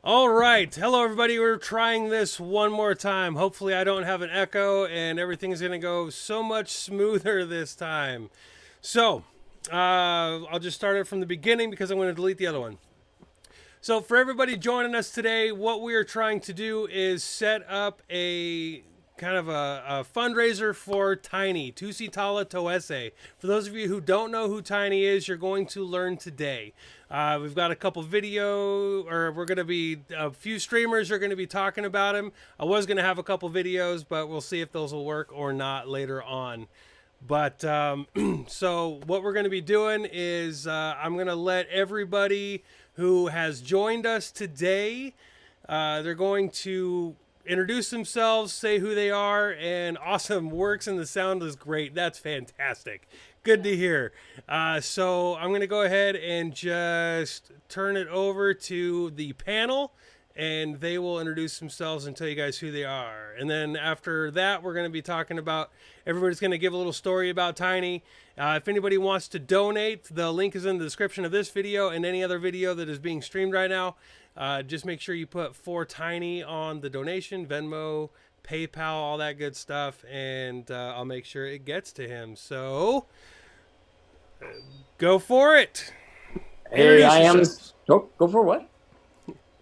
All right. Hello, everybody. We're trying this one more time. Hopefully, I don't have an echo and everything is going to go so much smoother this time. So, I'll just start it from the beginning because I'm going to delete the other one. So, for everybody joining us today, what we are trying to do is set up a kind of a fundraiser for Tiny, Tusitala Toese. For those of you who don't know who Tiny is, you're going to learn today. We've got a couple we're going to be, a few streamers are going to be talking about him. I was going to have a couple videos, but we'll see if those will work or not later on. But so what we're going to be doing is I'm going to let everybody who has joined us today, they're going to introduce themselves, say who they are, and awesome, works and the sound is great. That's fantastic. Good to hear. So I'm going to go ahead and just turn it over to the panel, and they will introduce themselves and tell you guys who they are. And then after that, we're going to be talking about, everybody's going to give a little story about Tiny. If anybody wants to donate, the link is in the description of this video and any other video that is being streamed right now. Just make sure you put for Tiny on the donation, Venmo, PayPal, all that good stuff, and I'll make sure it gets to him. So, go for it. Hey, Go for what?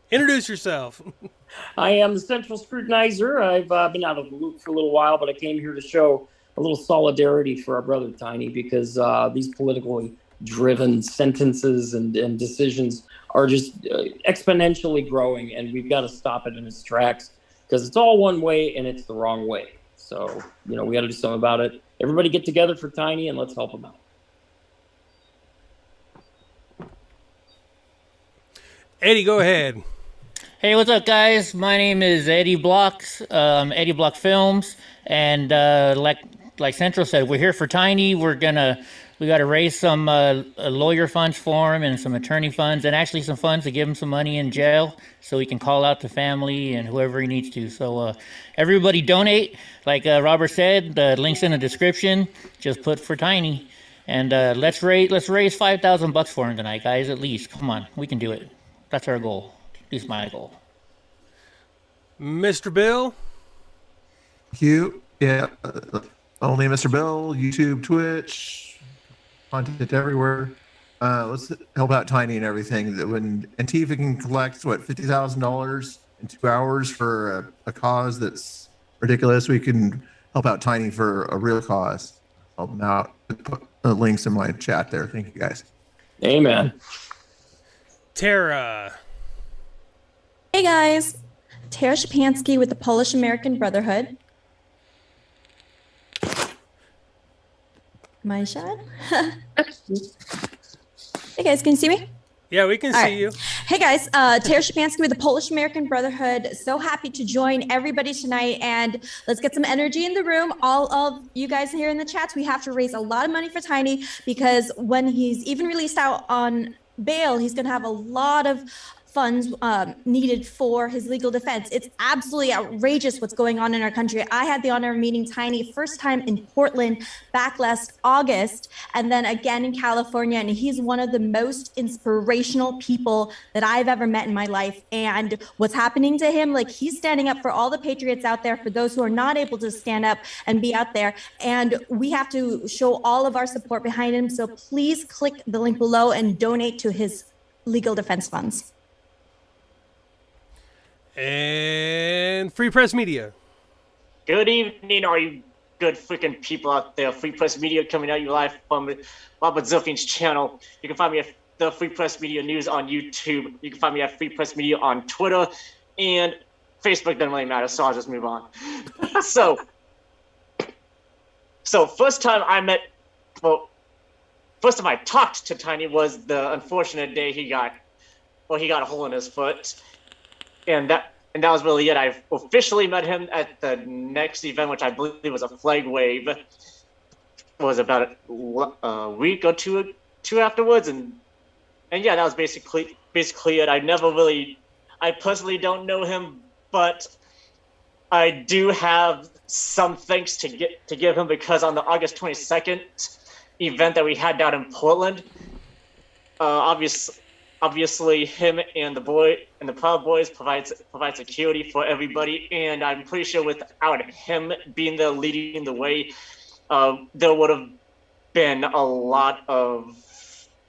Introduce yourself. I am the Central Scrutinizer. I've been out of the loop for a little while, but I came here to show a little solidarity for our brother Tiny because these politically driven sentences and decisions are just exponentially growing, and we've got to stop it in its tracks because it's all one way and it's the wrong way. So, we got to do something about it. Everybody get together for Tiny and let's help him out. Eddie, go ahead. Hey, what's up, guys? My name is Eddie Blocks, Eddie Block Films, and like Central said, we're here for Tiny. We got to raise some lawyer funds for him and some attorney funds, and actually some funds to give him some money in jail so he can call out to family and whoever he needs to. So everybody donate. Like Robert said, the link's in the description. Just put for Tiny, and let's raise $5,000 for him tonight, guys. At least, come on, we can do it. That's our goal. At least my goal. Mr. Bill? Cute. Yeah. Only Mr. Bill, YouTube, Twitch, content everywhere. Let's help out Tiny and everything. That when Antifa can collect, $50,000 in 2 hours for a cause that's ridiculous, we can help out Tiny for a real cause. Help them out. Put the links in my chat there. Thank you, guys. Amen. Tara. Hey guys, Tara Shapansky with the Polish American Brotherhood. Am I shut? Hey guys, can you see me? Yeah, we can see you. Hey guys, Tara Shapansky with the Polish American Brotherhood. So happy to join everybody tonight, and let's get some energy in the room. All of you guys here in the chats, we have to raise a lot of money for Tiny because when he's even released out on bail, he's going to have a lot of funds needed for his legal defense. It's absolutely outrageous what's going on in our country. I had the honor of meeting Tiny first time in Portland back last August, and then again in California, and he's one of the most inspirational people that I've ever met in my life. And what's happening to him, like, he's standing up for all the patriots out there, for those who are not able to stand up and be out there, and we have to show all of our support behind him. So please click the link below and donate to his legal defense funds. And Free Press Media. Good evening, all you good freaking people out there. Free Press Media coming at you live from Robert Zilfian's channel. You can find me at the Free Press Media News on YouTube. You can find me at Free Press Media on Twitter. And Facebook doesn't really matter, so I'll just move on. So first time I talked to Tiny was the unfortunate day he got a hole in his foot. And that was really it. I officially met him at the next event, which I believe was a flag wave. It was about a week or two afterwards, and yeah, that was basically it. I personally don't know him, but I do have some thanks to give him because on the August 22nd event that we had down in Portland, obviously obviously him and the Proud Boys provide security for everybody, and I'm pretty sure without him being there leading the way, there would have been a lot of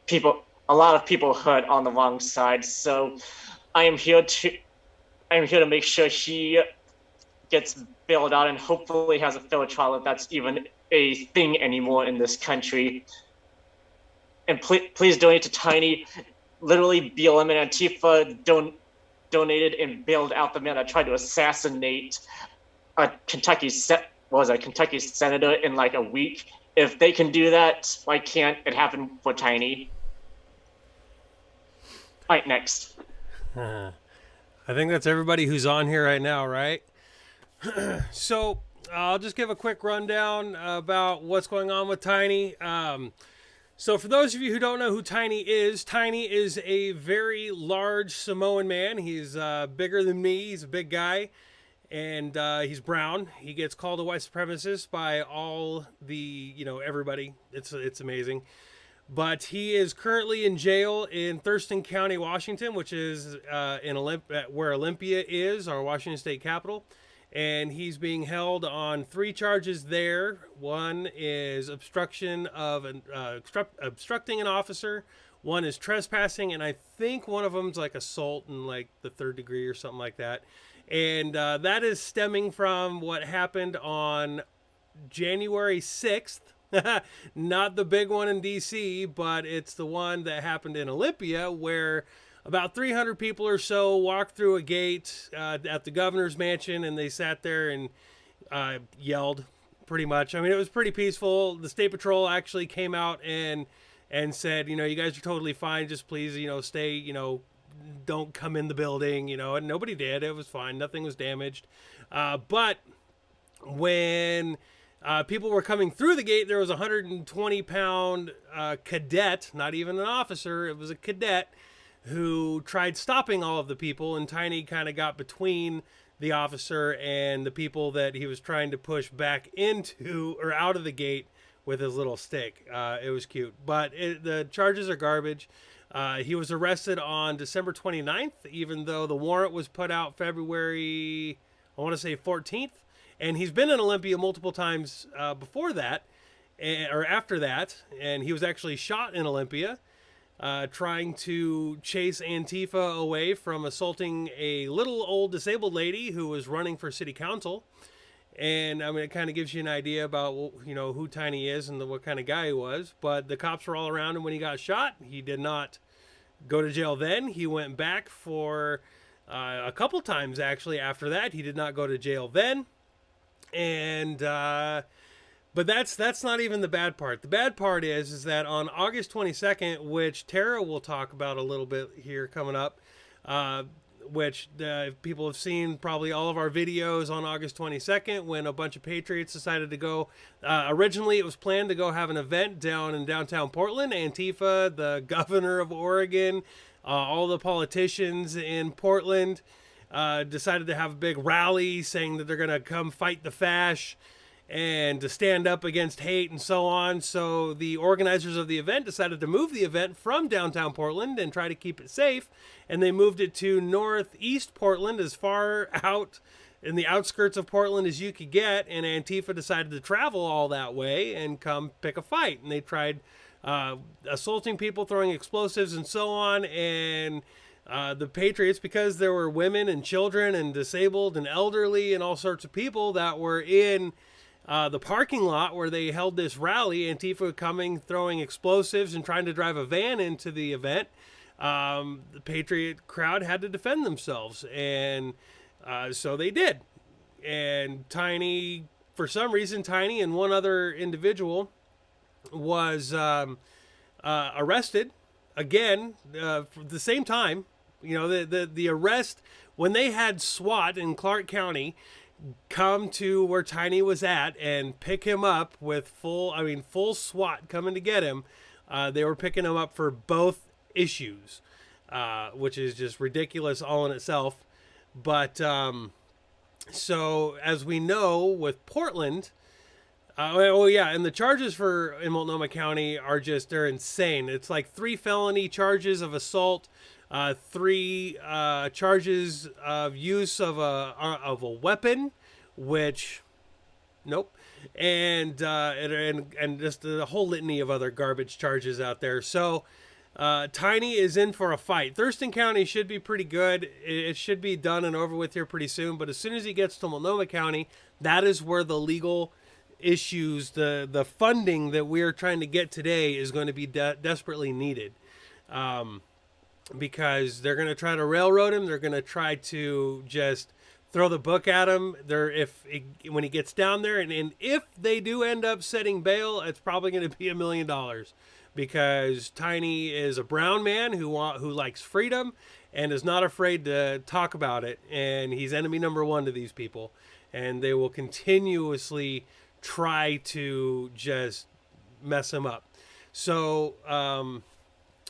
people hurt on the wrong side. So I am here to make sure he gets bailed out and hopefully has a fair trial if that's even a thing anymore in this country. And please donate to Tiny. Literally, BLM and Antifa donated and bailed out the man that tried to assassinate a Kentucky senator in like a week. If they can do that, why can't it happen for Tiny? All right, next. I think that's everybody who's on here right now, right? So I'll just give a quick rundown about what's going on with Tiny. So for those of you who don't know who Tiny is a very large Samoan man. He's bigger than me. He's a big guy, and he's brown. He gets called a white supremacist by all the, everybody. It's amazing. But he is currently in jail in Thurston County, Washington, which is where Olympia is, our Washington state capital. And he's being held on 3 charges there. One is obstructing an officer. One is trespassing, and I think one of them's like assault in like the 3rd degree or something like that. And that is stemming from what happened on January 6th. Not the big one in D.C., but it's the one that happened in Olympia, where about 300 people or so walked through a gate at the governor's mansion, and they sat there and yelled, pretty much. I mean, it was pretty peaceful. The State Patrol actually came out and said, you guys are totally fine. Just please, stay, don't come in the building, and nobody did. It was fine. Nothing was damaged. But when people were coming through the gate, there was a 120-pound cadet, not even an officer, it was a cadet, who tried stopping all of the people, and Tiny kind of got between the officer and the people that he was trying to push back into or out of the gate with his little stick. It was cute, but the charges are garbage. He was arrested on December 29th, even though the warrant was put out February, I want to say 14th, and he's been in Olympia multiple times before that, or after that, and he was actually shot in Olympia. Trying to chase Antifa away from assaulting a little old disabled lady who was running for city council. And I mean, it kind of gives you an idea about, who Tiny is and what kind of guy he was. But the cops were all around him when he got shot. He did not go to jail then. He went back for a couple times, actually, after that. He did not go to jail then. And but that's not even the bad part. The bad part is that on August 22nd, which Tara will talk about a little bit here coming up, which people have seen probably all of our videos on August 22nd when a bunch of Patriots decided to go. Originally, it was planned to go have an event down in downtown Portland. Antifa, the governor of Oregon, all the politicians in Portland decided to have a big rally saying that they're going to come fight the fash and to stand up against hate and so on. So the organizers of the event decided to move the event from downtown Portland and try to keep it safe. And they moved it to northeast Portland, as far out in the outskirts of Portland as you could get. And Antifa decided to travel all that way and come pick a fight. And they tried assaulting people, throwing explosives and so on. And the Patriots, because there were women and children and disabled and elderly and all sorts of people that were in the parking lot where they held this rally, Antifa coming, throwing explosives and trying to drive a van into the event. The Patriot crowd had to defend themselves, and so they did. And Tiny, for some reason, Tiny and one other individual was arrested again for the same time. The arrest, when they had SWAT in Clark County come to where Tiny was at and pick him up with full SWAT coming to get him. They were picking him up for both issues, which is just ridiculous all in itself. But so as we know with Portland, Oh yeah, and the charges for in Multnomah County are they're insane. It's like 3 felony charges of assault, 3 charges of use of a weapon, which nope, and just the whole litany of other garbage charges out there. So Tiny is in for a fight. Thurston County should be pretty good. It should be done and over with here pretty soon. But as soon as he gets to Multnomah County, that is where the legal issues, the funding that we are trying to get today is going to be desperately needed. Because they're going to try to railroad him. They're going to try to just throw the book at him. When he gets down there, and if they do end up setting bail, it's probably going to be $1 million, because Tiny is a brown man who likes freedom and is not afraid to talk about it, and he's enemy number 1 to these people, and they will continuously try to just mess him up. So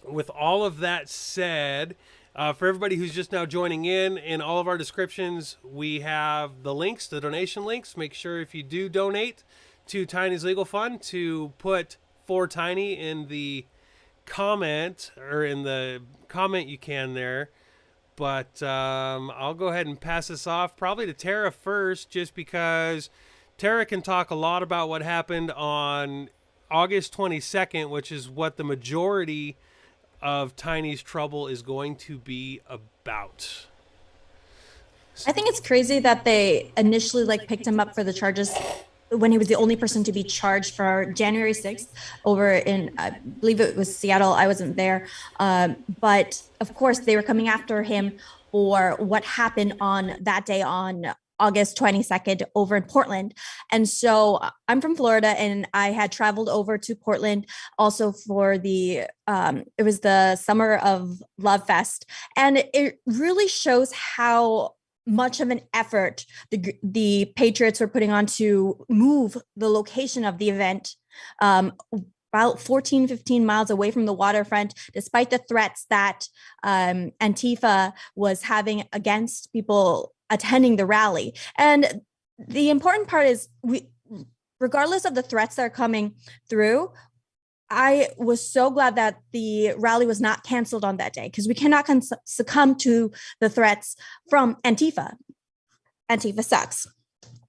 with all of that said, for everybody who's just now joining in all of our descriptions, we have the links, the donation links. Make sure if you do donate to Tiny's Legal Fund to put for Tiny in the comment, or in the comment you can there. But I'll go ahead and pass this off probably to Tara first, just because Tara can talk a lot about what happened on August 22nd, which is what the majority of Tiny's trouble is going to be about. I think it's crazy that they initially picked him up for the charges when he was the only person to be charged for January 6th over in, I believe it was Seattle. I wasn't there. But of course, they were coming after him for what happened on that day on August 22nd over in Portland. And so I'm from Florida, and I had traveled over to Portland also for it was the Summer of Love Fest. And it really shows how much of an effort the Patriots were putting on to move the location of the event about 14, 15 miles away from the waterfront, despite the threats that Antifa was having against people attending the rally. And the important part is, regardless of the threats that are coming through, I was so glad that the rally was not canceled on that day, because we cannot succumb to the threats from Antifa. Antifa sucks.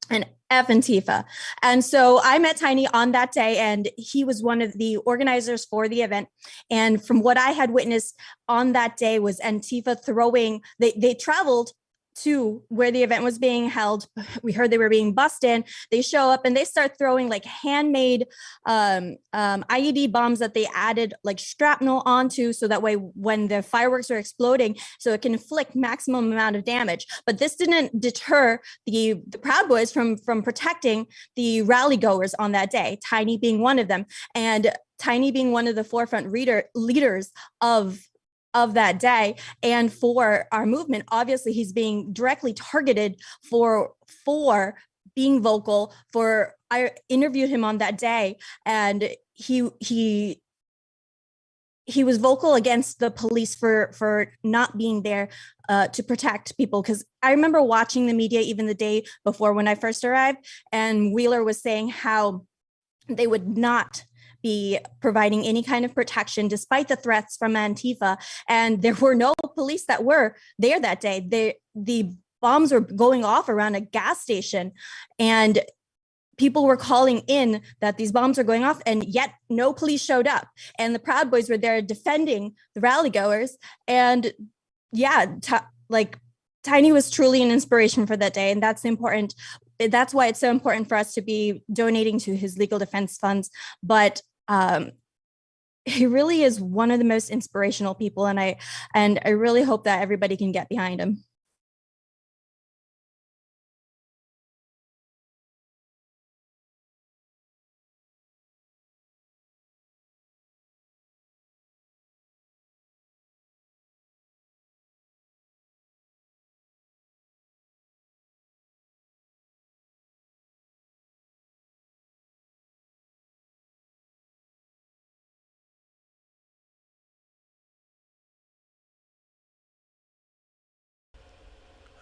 And F Antifa. And so I met Tiny on that day, and he was one of the organizers for the event. And from what I had witnessed on that day was Antifa they traveled to where the event was being held. We heard they were being bussed in. They show up and they start throwing handmade IED bombs that they added shrapnel onto, so that way when the fireworks are exploding, so it can inflict maximum amount of damage. But this didn't deter the Proud Boys from protecting the rally goers on that day, Tiny being one of them, and Tiny being one of the forefront leaders of that day. And for our movement, obviously he's being directly targeted for being vocal. I interviewed him on that day, and he was vocal against the police for not being there to protect people. Because I remember watching the media even the day before when I first arrived, and Wheeler was saying how they would not be providing any kind of protection despite the threats from Antifa. And there were no police that were there that day. The bombs were going off around a gas station, and people were calling in that these bombs are going off, and yet no police showed up. And the Proud Boys were there defending the rally goers. And yeah, Tiny was truly an inspiration for that day. And that's important. That's why it's so important for us to be donating to his legal defense funds. But he really is one of the most inspirational people, and I really hope that everybody can get behind him.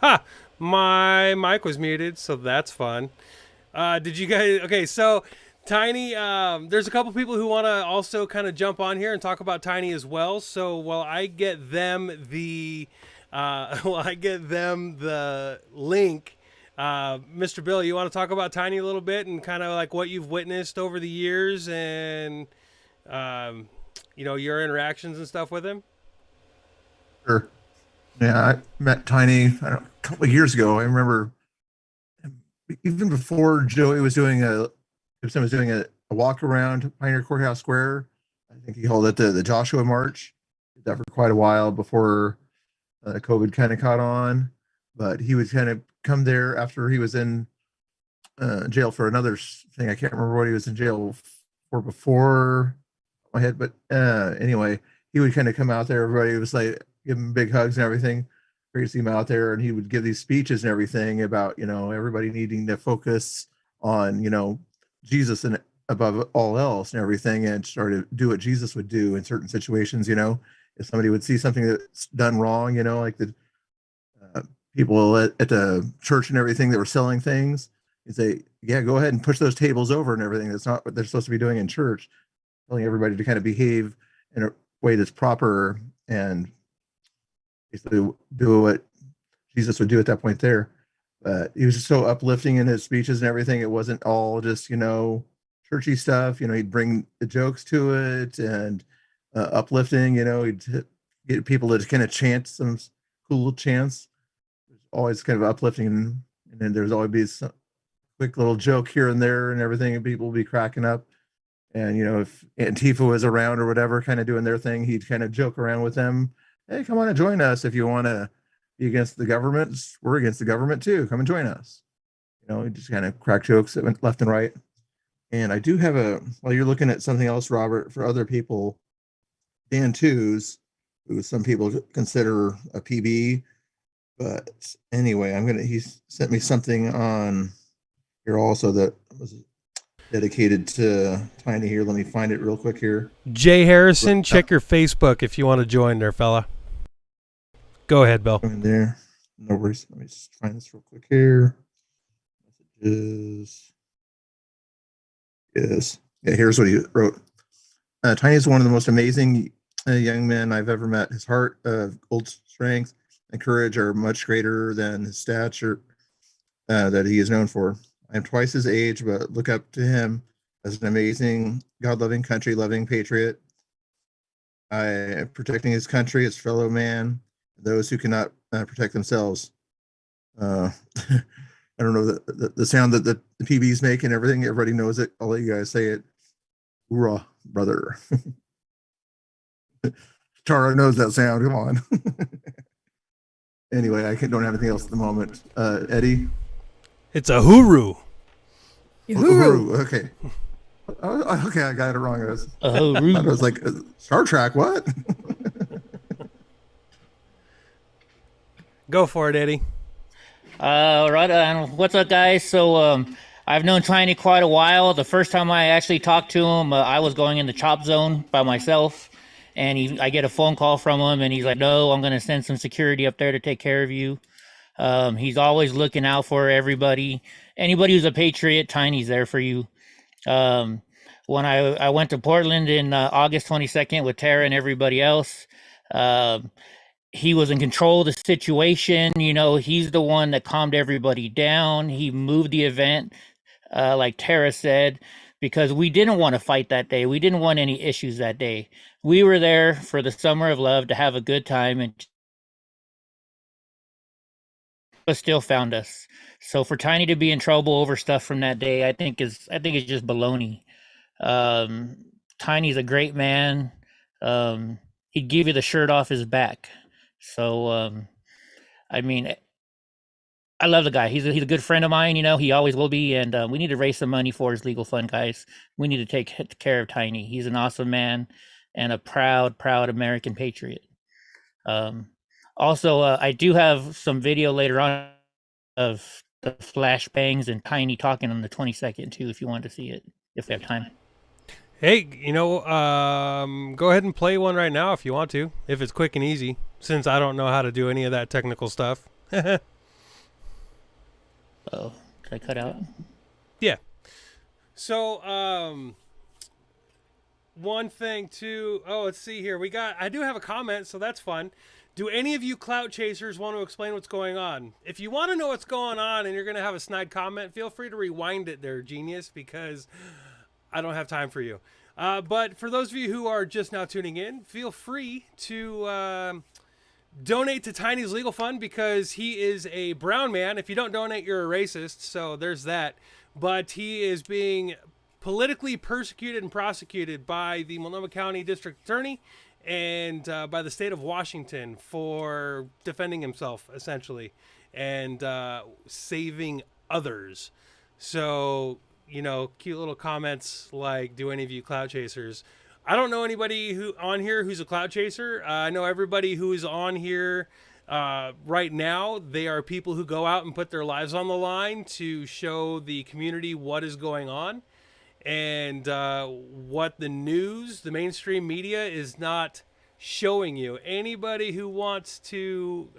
Ha! My mic was muted, so that's fun. Did you guys? Okay, so Tiny, there's a couple people who want to also kind of jump on here and talk about Tiny as well. So while I get them the, link, Mr. Bill, you want to talk about Tiny a little bit and kind of like what you've witnessed over the years and, your interactions and stuff with him? Sure. Yeah, I met Tiny a couple of years ago. I remember even before Joey was doing a walk around Pioneer Courthouse Square. I think he called it the Joshua March. Did that for quite a while before COVID kind of caught on. But he would kind of come there after he was in jail for another thing. I can't remember what he was in jail for before my head, but anyway, he would kind of come out there. Everybody was like give him big hugs and everything. Great to see him out there, and he would give these speeches and everything about everybody needing to focus on Jesus and above all else and everything, and start to do what Jesus would do in certain situations. If somebody would see something that's done wrong, like the people at the church and everything that were selling things, he'd say, "Yeah, go ahead and push those tables over and everything. That's not what they're supposed to be doing in church." Telling everybody to kind of behave in a way that's proper and basically do what Jesus would do at that point there. But he was just so uplifting in his speeches and everything. It wasn't all just, churchy stuff. He'd bring the jokes to it and uplifting, he'd get people to kind of chant some cool chants. Always kind of uplifting. And then there's always be some quick little joke here and there and everything, and people would be cracking up. And, if Antifa was around or whatever, kind of doing their thing, he'd kind of joke around with them. Hey, come on and join us if you want to be against the government. We're against the government too. Come and join us. He just kind of crack jokes that went left and right. And I do have while you're looking at something else, Robert, for other people, Dan Toose, who some people consider a PB. But anyway, he sent me something on here also that was dedicated to Tiny here. Let me find it real quick here. Jay Harrison, check your Facebook if you want to join there, fella. Go ahead, Bill. In there. No worries. Let me just find this real quick here. Messages. Yes. Yeah, here's what he wrote. Tiny is one of the most amazing young men I've ever met. His heart of old strength and courage are much greater than his stature that he is known for. I am twice his age, but look up to him as an amazing, God-loving, country-loving patriot. Protecting his country, his fellow man, those who cannot protect themselves. I don't know the sound that the PBs make and everything. Everybody knows it. I'll let you guys say it. Hoorah, brother. Tara knows that sound. Come on. Anyway, I don't have anything else at the moment. Eddie? It's a hooroo. Hooroo. Okay. Okay, I got it wrong. I was like, Star Trek, what? Go for it, Eddie. Right. What's up, guys? So, I've known Tiny quite a while. The first time I actually talked to him, I was going in the chop zone by myself, and I get a phone call from him, and he's like, "No, I'm going to send some security up there to take care of you." He's always looking out for everybody. Anybody who's a patriot, Tiny's there for you. When I went to Portland in August 22nd with Tara and everybody else, he was in control of the situation. He's the one that calmed everybody down. He moved the event, like Tara said, because we didn't want to fight that day. We didn't want any issues that day. We were there for the summer of love to have a good time, and still found us. So for Tiny to be in trouble over stuff from that day, I think it's just baloney. Tiny's a great man. He'd give you the shirt off his back. So, I mean, I love the guy. He's a good friend of mine. He always will be. And we need to raise some money for his legal fund, guys. We need to take care of Tiny. He's an awesome man and a proud American patriot. Also, I do have some video later on of the flashbangs and Tiny talking on the 22nd too, if you want to see it, if we have time. Hey, go ahead and play one right now if you want to, if it's quick and easy, since I don't know how to do any of that technical stuff. Oh, did I cut out? Yeah. So, one thing too. Oh, let's see here. I do have a comment, so that's fun. Do any of you clout chasers want to explain what's going on? If you want to know what's going on and you're going to have a snide comment, feel free to rewind it there, genius, because I don't have time for you. But for those of you who are just now tuning in, feel free to donate to Tiny's legal fund because he is a brown man. If you don't donate, you're a racist. So there's that. But he is being politically persecuted and prosecuted by the Multnomah County District Attorney and by the state of Washington for defending himself, essentially, and saving others. So, you know, cute little comments like, do any of you clout chasers? I don't know anybody on here who's a clout chaser. I know everybody who is on here right now, they are people who go out and put their lives on the line to show the community what is going on. And what the news, the mainstream media is not showing you. Anybody who wants to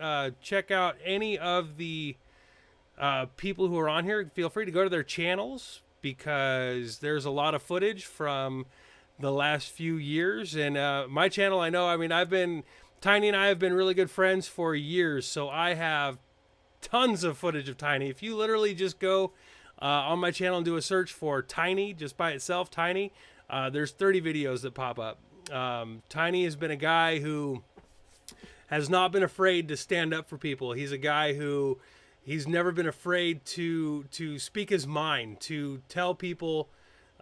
check out any of the people who are on here, feel free to go to their channels because there's a lot of footage from the last few years. And my channel, I know, I mean, Tiny and I have been really good friends for years, so I have tons of footage of Tiny. If you literally just go on my channel and do a search for Tiny, just by itself, Tiny, there's 30 videos that pop up. Tiny has been a guy who has not been afraid to stand up for people. He's a guy who he's never been afraid to speak his mind, to tell people,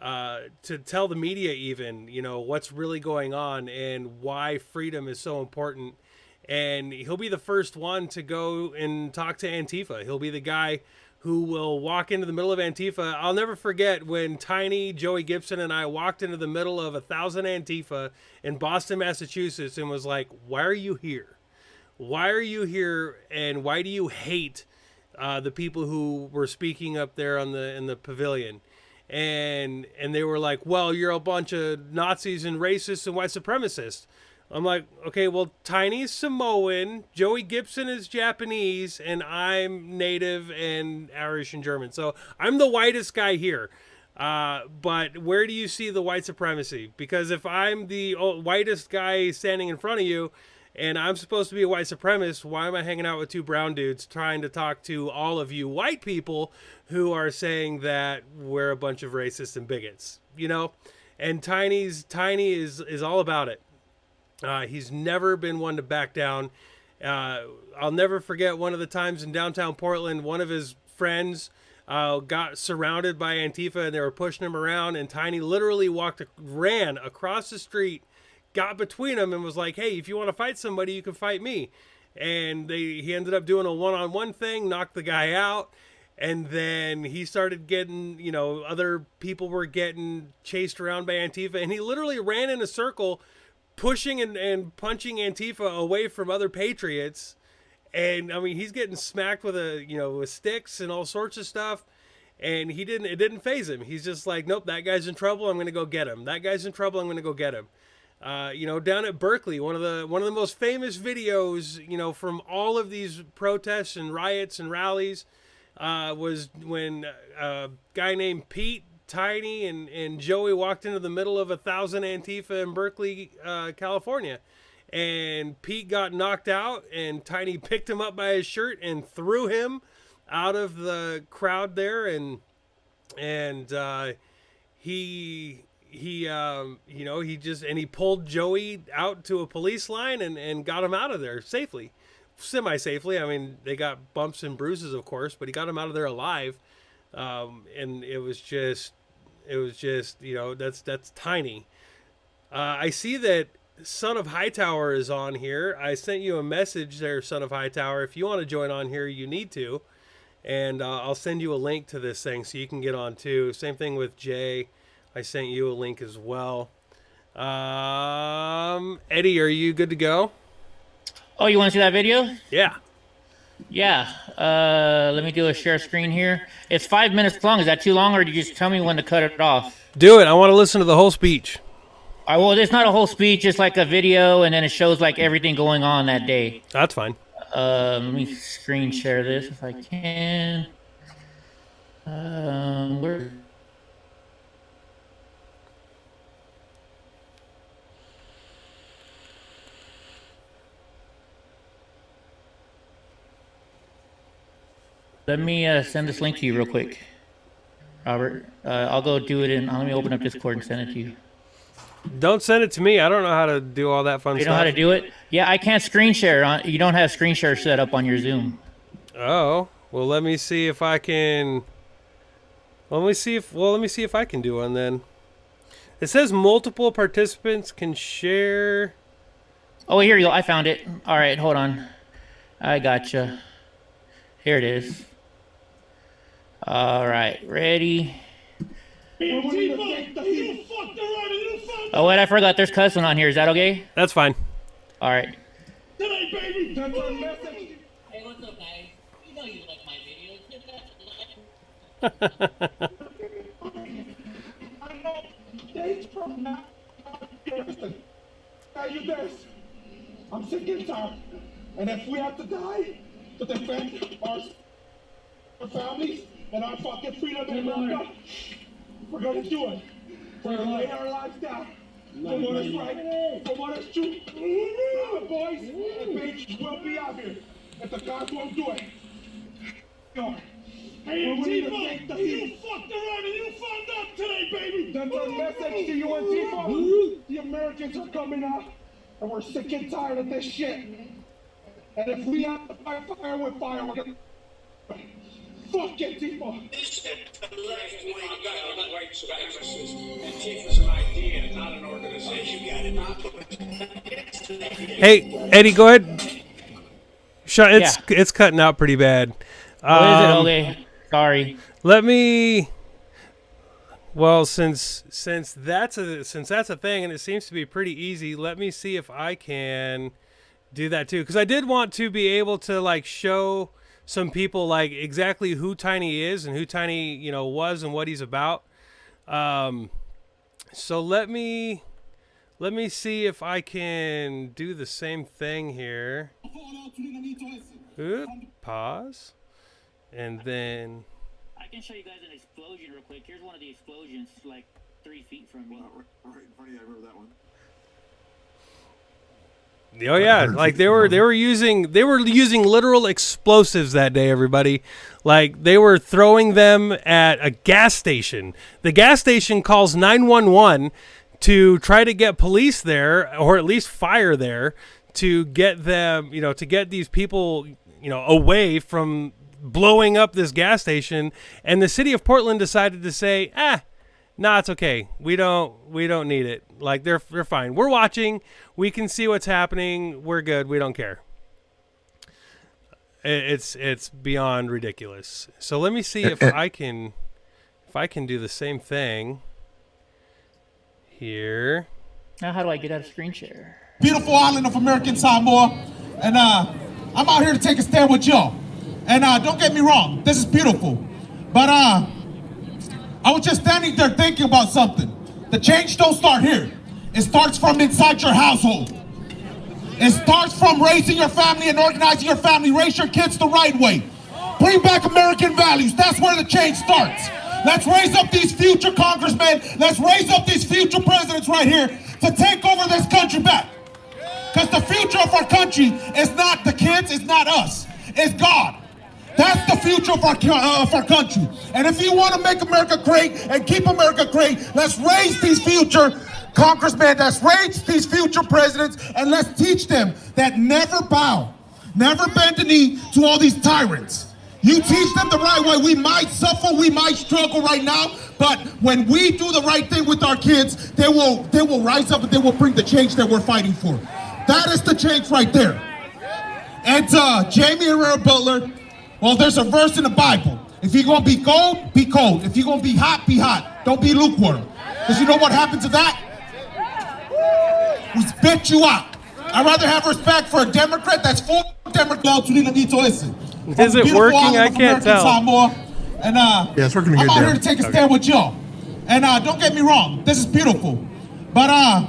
to tell the media even, you know, what's really going on and why freedom is so important. And he'll be the first one to go and talk to Antifa. He'll be the guy who will walk into the middle of Antifa. I'll never forget when Tiny, Joey Gibson, and I walked into the middle of 1,000 Antifa in Boston, Massachusetts, and was like, why are you here? Why are you here, and why do you hate the people who were speaking up there in the pavilion? And they were like, well, you're a bunch of Nazis and racists and white supremacists. I'm like, okay, well, Tiny's Samoan, Joey Gibson is Japanese, and I'm Native and Irish and German. So I'm the whitest guy here. But where do you see the white supremacy? Because if I'm the whitest guy standing in front of you and I'm supposed to be a white supremacist, why am I hanging out with two brown dudes trying to talk to all of you white people who are saying that we're a bunch of racists and bigots, you know? And Tiny is all about it. He's never been one to back down. I'll never forget one of the times in downtown Portland, one of his friends got surrounded by Antifa and they were pushing him around, and Tiny literally ran across the street, got between them and was like, hey, if you want to fight somebody, you can fight me. And he ended up doing a one-on-one thing, knocked the guy out. And then he started getting, you know, other people were getting chased around by Antifa, and he literally ran in a circle pushing and punching Antifa away from other patriots. And I mean, he's getting smacked with with sticks and all sorts of stuff. And it didn't faze him. He's just like, nope, that guy's in trouble. I'm going to go get him. That guy's in trouble. I'm going to go get him. Down at Berkeley, one of the most famous videos, from all of these protests and riots and rallies, was when a guy named Pete, Tiny, and Joey walked into the middle of 1,000 Antifa in Berkeley, California. And Pete got knocked out, and Tiny picked him up by his shirt and threw him out of the crowd there. And he pulled Joey out to a police line and got him out of there safely, semi-safely. I mean, they got bumps and bruises, of course, but he got him out of there alive. And it was just, that's Tiny. I see that Son of Hightower is on here. I sent you a message there, Son of Hightower. If you want to join on here, you need to. And I'll send you a link to this thing so you can get on too. Same thing with Jay. I sent you a link as well. Eddie, are you good to go? Oh, you want to see that video? Yeah. Yeah. Let me do a share screen here. It's 5 minutes long. Is that too long, or do you just tell me when to cut it off? Do it. I want to listen to the whole speech. Well, it's not a whole speech. It's like a video, and then it shows like everything going on that day. That's fine. Let me screen share this if I can. Where? Let me send this link to you real quick, Robert. I'll go do it let me open up Discord and send it to you. Don't send it to me. I don't know how to do all that fun You stuff. know how to do it? Yeah, I can't screen share. You don't have screen share set up on your Zoom. Oh, well, let me see if I can. Let me see if I can do one then. It says multiple participants can share. Oh, here you go. I found it. All right, hold on. I gotcha. Here it is. All right, ready? Oh, wait, I forgot. There's cussing on here. Is that okay? That's fine. All right. Hey, what's up, guys? You know you like my videos. I'm sick and tired. And if we have to die to defend our families and our fucking freedom in America, we're gonna do it. We're gonna lay our lives down for what is right, for what is true. Our boys and babes will be out here if the guys won't do it. Hey, Antifa, you fucked around and you found out today, baby! That's our message to you, Antifa. The Americans are coming out, and we're sick and tired of this shit. And if we have to fight fire with fire, we're gonna... Fuck Antifa! This is the left wing gun white supremacists. Antifa's an idea, not an organization. Hey, Eddie, go ahead. It's cutting out pretty bad. What is it? Okay. Sorry. Let me. Well, since that's a thing, and it seems to be pretty easy. Let me see if I can do that too, because I did want to be able to like show some people like exactly who Tiny is and who Tiny was and what he's about. So let me see if I can do the same thing here. Oop, pause. And then I can show you guys an explosion real quick. Here's one of the explosions, like 3 feet from me. Right in front of you, I remember that one. Oh yeah, like they were using literal explosives that day, everybody. Like they were throwing them at a gas station. The gas station calls 911 to try to get police there, or at least fire there, to get them, to get these people, away from blowing up this gas station. And the city of Portland decided to say, nah, it's okay. We don't need it. Like they're fine. We're watching. We can see what's happening. We're good. We don't care. It's beyond ridiculous. So let me see if I can do the same thing here. Now, how do I get out of screen share? Beautiful island of American Samoa, and I'm out here to take a stand with y'all. And don't get me wrong, this is beautiful, but I was just standing there thinking about something. The change don't start here. It starts from inside your household. It starts from raising your family and organizing your family. Raise your kids the right way. Bring back American values. That's where the change starts. Let's raise up these future congressmen. Let's raise up these future presidents right here to take over this country back. Because the future of our country is not the kids, it's not us, it's God. That's the future of our country. And if you want to make America great and keep America great, let's raise these future congressmen, let's raise these future presidents, and let's teach them that never bow, never bend the knee to all these tyrants. You teach them the right way. We might suffer, we might struggle right now, but when we do the right thing with our kids, they will rise up and they will bring the change that we're fighting for. That is the change right there. And Jamie Herrera Butler, well, there's a verse in the Bible. If you're going to be cold, be cold. If you're going to be hot, be hot. Don't be lukewarm. Because you know what happened to that? We spit you out. I'd rather have respect for a Democrat that's full Democrat. Is it working? I can't tell. And Yeah, it's working I'm good out there. here to take a stand with y'all. And don't get me wrong, this is beautiful. But I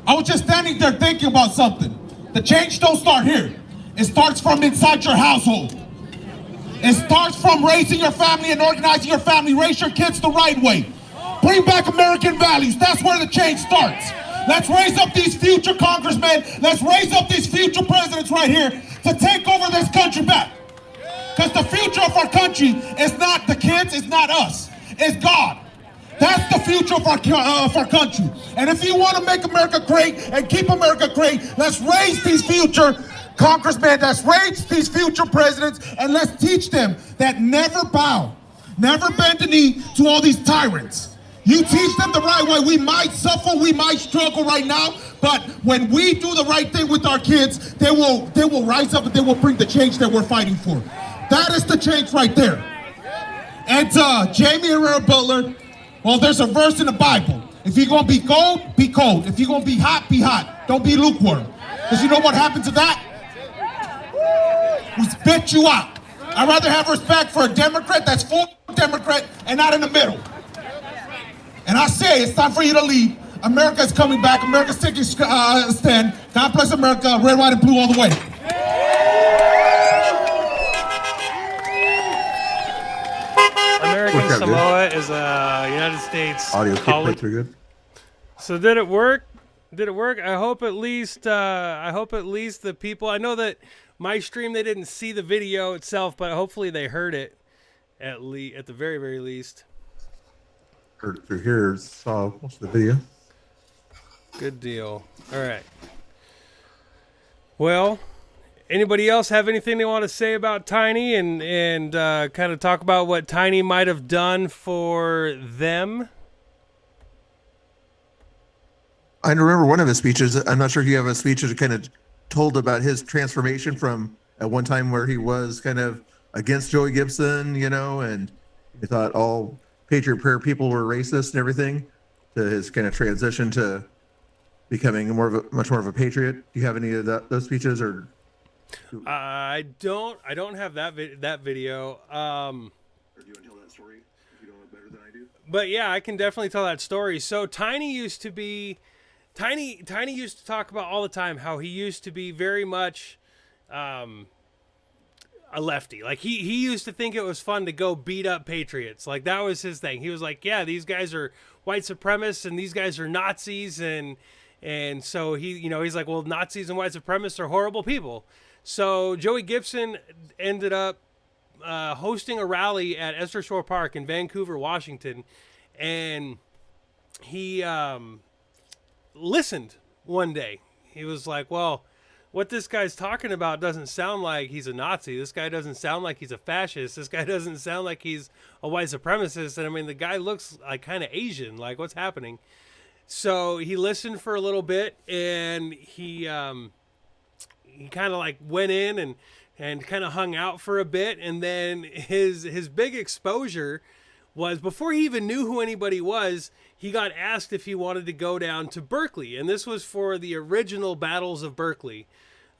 was just standing there thinking about something. The change don't start here. It starts from inside your household. It starts from raising your family and organizing your family. Raise your kids the right way. Bring back American values. That's where the change starts. Let's raise up these future congressmen. Let's raise up these future presidents right here to take over this country back. Because the future of our country is not the kids, it's not us, it's God. That's the future of our country. And if you want to make America great and keep America great, let's raise these future congressmen, let's raise these future presidents, and let's teach them that never bow, never bend the knee to all these tyrants. You teach them the right way. We might suffer, we might struggle right now, but when we do the right thing with our kids, they will rise up and they will bring the change that we're fighting for. That is the change right there. And Jamie Herrera Butler, well, there's a verse in the Bible. If you're going to be cold, be cold. If you're going to be hot, be hot. Don't be lukewarm. Because you know what happened to that? We spit you out. I'd rather have respect for a Democrat that's full Democrat and not in the middle. And I say it's time for you to leave. America is coming back. America's taking a stand. God bless America. Red, white, and blue all the way. American Samoa is a United States Audio colony. through good. So did it work? Did it work? I hope at least the people. I know that my stream they didn't see the video itself, but hopefully they heard it at the very, very least. Heard it through here, saw most of the video. Good deal. All right. Well, anybody else have anything they want to say about Tiny and kind of talk about what Tiny might have done for them? I remember one of his speeches. I'm not sure if you have a speech that kind of told about his transformation from at one time where he was kind of against Joey Gibson, and he thought all Patriot Prayer people were racist and everything, to his kind of transition to becoming much more of a patriot. Do you have any of those speeches, or? I don't have that video. Or do you want to tell that story if you don't know it better than I do? But yeah, I can definitely tell that story. So Tiny used to talk about all the time how he used to be very much a lefty. Like he used to think it was fun to go beat up patriots. Like that was his thing. He was like, yeah, these guys are white supremacists and these guys are Nazis, and so he's like, well, Nazis and white supremacists are horrible people. So Joey Gibson ended up hosting a rally at Esther Shore Park in Vancouver, Washington, and he listened one day. He was like, well, what this guy's talking about doesn't sound like he's a Nazi. This guy doesn't sound like he's a fascist. This guy doesn't sound like he's a white supremacist. And I mean, the guy looks like kind of Asian. Like, what's happening? So he listened for a little bit, and he kind of like went in and kind of hung out for a bit. And then his big exposure was, before he even knew who anybody was, he got asked if he wanted to go down to Berkeley. And this was for the original battles of Berkeley,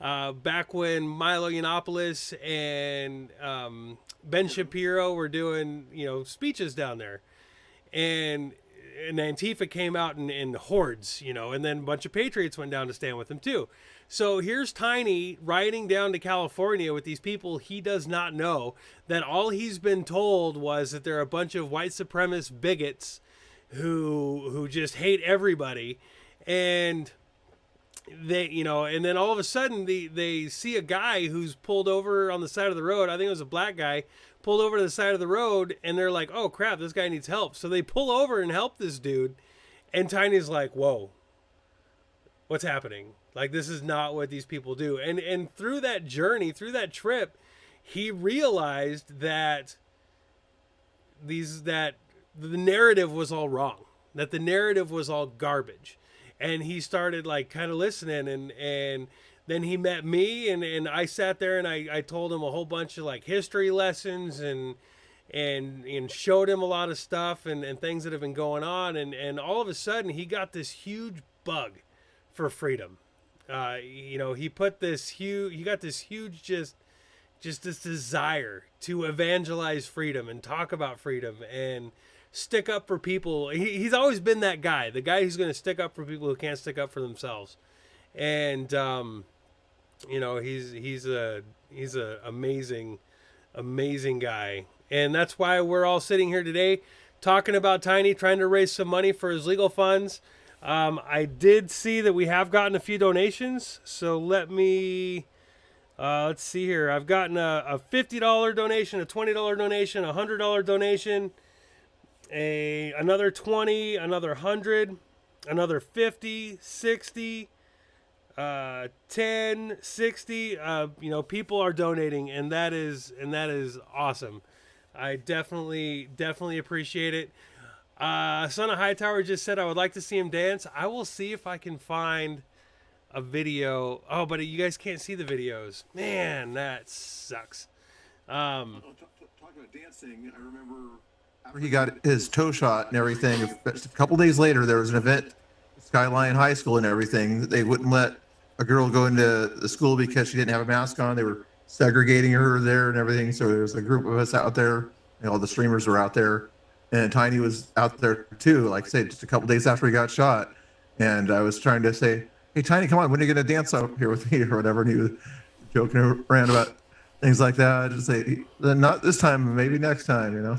back when Milo Yiannopoulos and Ben Shapiro were doing, speeches down there. And Antifa came out in hordes, and then a bunch of patriots went down to stand with him too. So here's Tiny riding down to California with these people he does not know, that all he's been told was that they're a bunch of white supremacist bigots who just hate everybody. And they, and then all of a sudden they see a guy who's pulled over on the side of the road. I think it was a black guy pulled over to the side of the road, and they're like, oh crap, this guy needs help. So they pull over and help this dude. And Tiny's like, whoa, what's happening? Like, this is not what these people do. And through that journey, through that trip, he realized that the narrative was all wrong, that the narrative was all garbage. And he started like kind of listening, and then he met me, and I sat there and I told him a whole bunch of like history lessons and showed him a lot of stuff and things that have been going on. And all of a sudden he got this huge bug for freedom. He got this huge, just this desire to evangelize freedom and talk about freedom and stick up for people. He's always been that guy, the guy who's going to stick up for people who can't stick up for themselves. And, he's a amazing Amazing guy. And that's why we're all sitting here today talking about Tiny, trying to raise some money for his legal funds. I did see that we have gotten a few donations. So let me, let's see here. I've gotten a $50 donation, a $20 donation, a $100 donation, another 20, another 100, another 50, 60, 10, 60. You know, people are donating, and that is awesome. I definitely appreciate it. Son of Hightower just said I would like to see him dance. I will see if I can find a video. Oh, but you guys can't see the videos. Man, that sucks. Talking about dancing, I remember after he got his toe shot and everything, a couple days later, there was an event at Skyline High School and everything. They wouldn't let a girl go into the school because she didn't have a mask on. They were segregating her there and everything. So there was a group of us out there, and all the streamers were out there. And Tiny was out there too, like I say, just a couple days after he got shot. And I was trying to say, hey, Tiny, come on, when are you going to dance up here with me or whatever? And he was joking around about things like that. Just say, not this time, maybe next time, you know,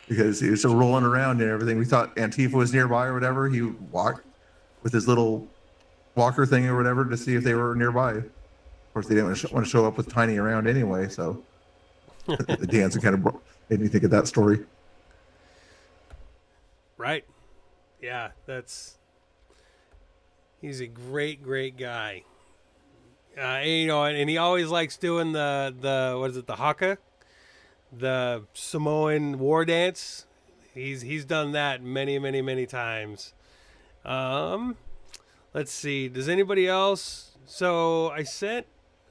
because he was still rolling around and everything. We thought Antifa was nearby or whatever. He walked with his little walker thing or whatever to see if they were nearby. Of course, they didn't want to show up with Tiny around anyway. So the dancing kind of made me think of that story. Right. Yeah, he's a great guy. And, you know, and he always likes doing the what is it, the haka? The Samoan war dance. He's done that many times. Let's see. Does anybody else? So I sent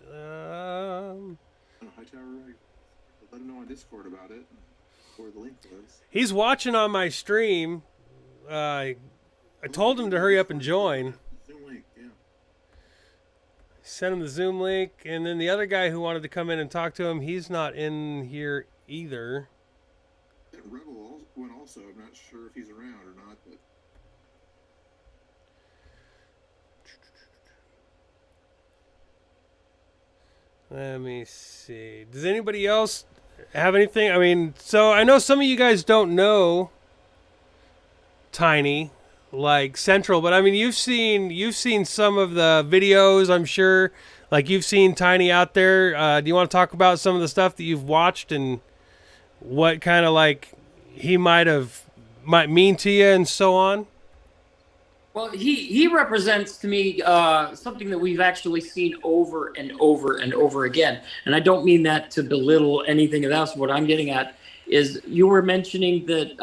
Hightower, let him know on Discord about it. Where the link was. He's watching on my stream. I told him to hurry up and join. Zoom link, yeah. Sent him the Zoom link, and then the other guy who wanted to come in and talk to him, he's not in here either. That Rebel one also. I'm not sure if he's around or not, but. Let me see. Does anybody else have anything? I mean, so I know some of you guys don't know Tiny like Central, but I mean, you've seen some of the videos, I'm sure. Like, you've seen Tiny out there. Do you want to talk about some of the stuff that you've watched and what kind of like he might mean to you and so on? Well, he represents to me something that we've actually seen over and over and over again. And I don't mean that to belittle anything of that. What I'm getting at is you were mentioning that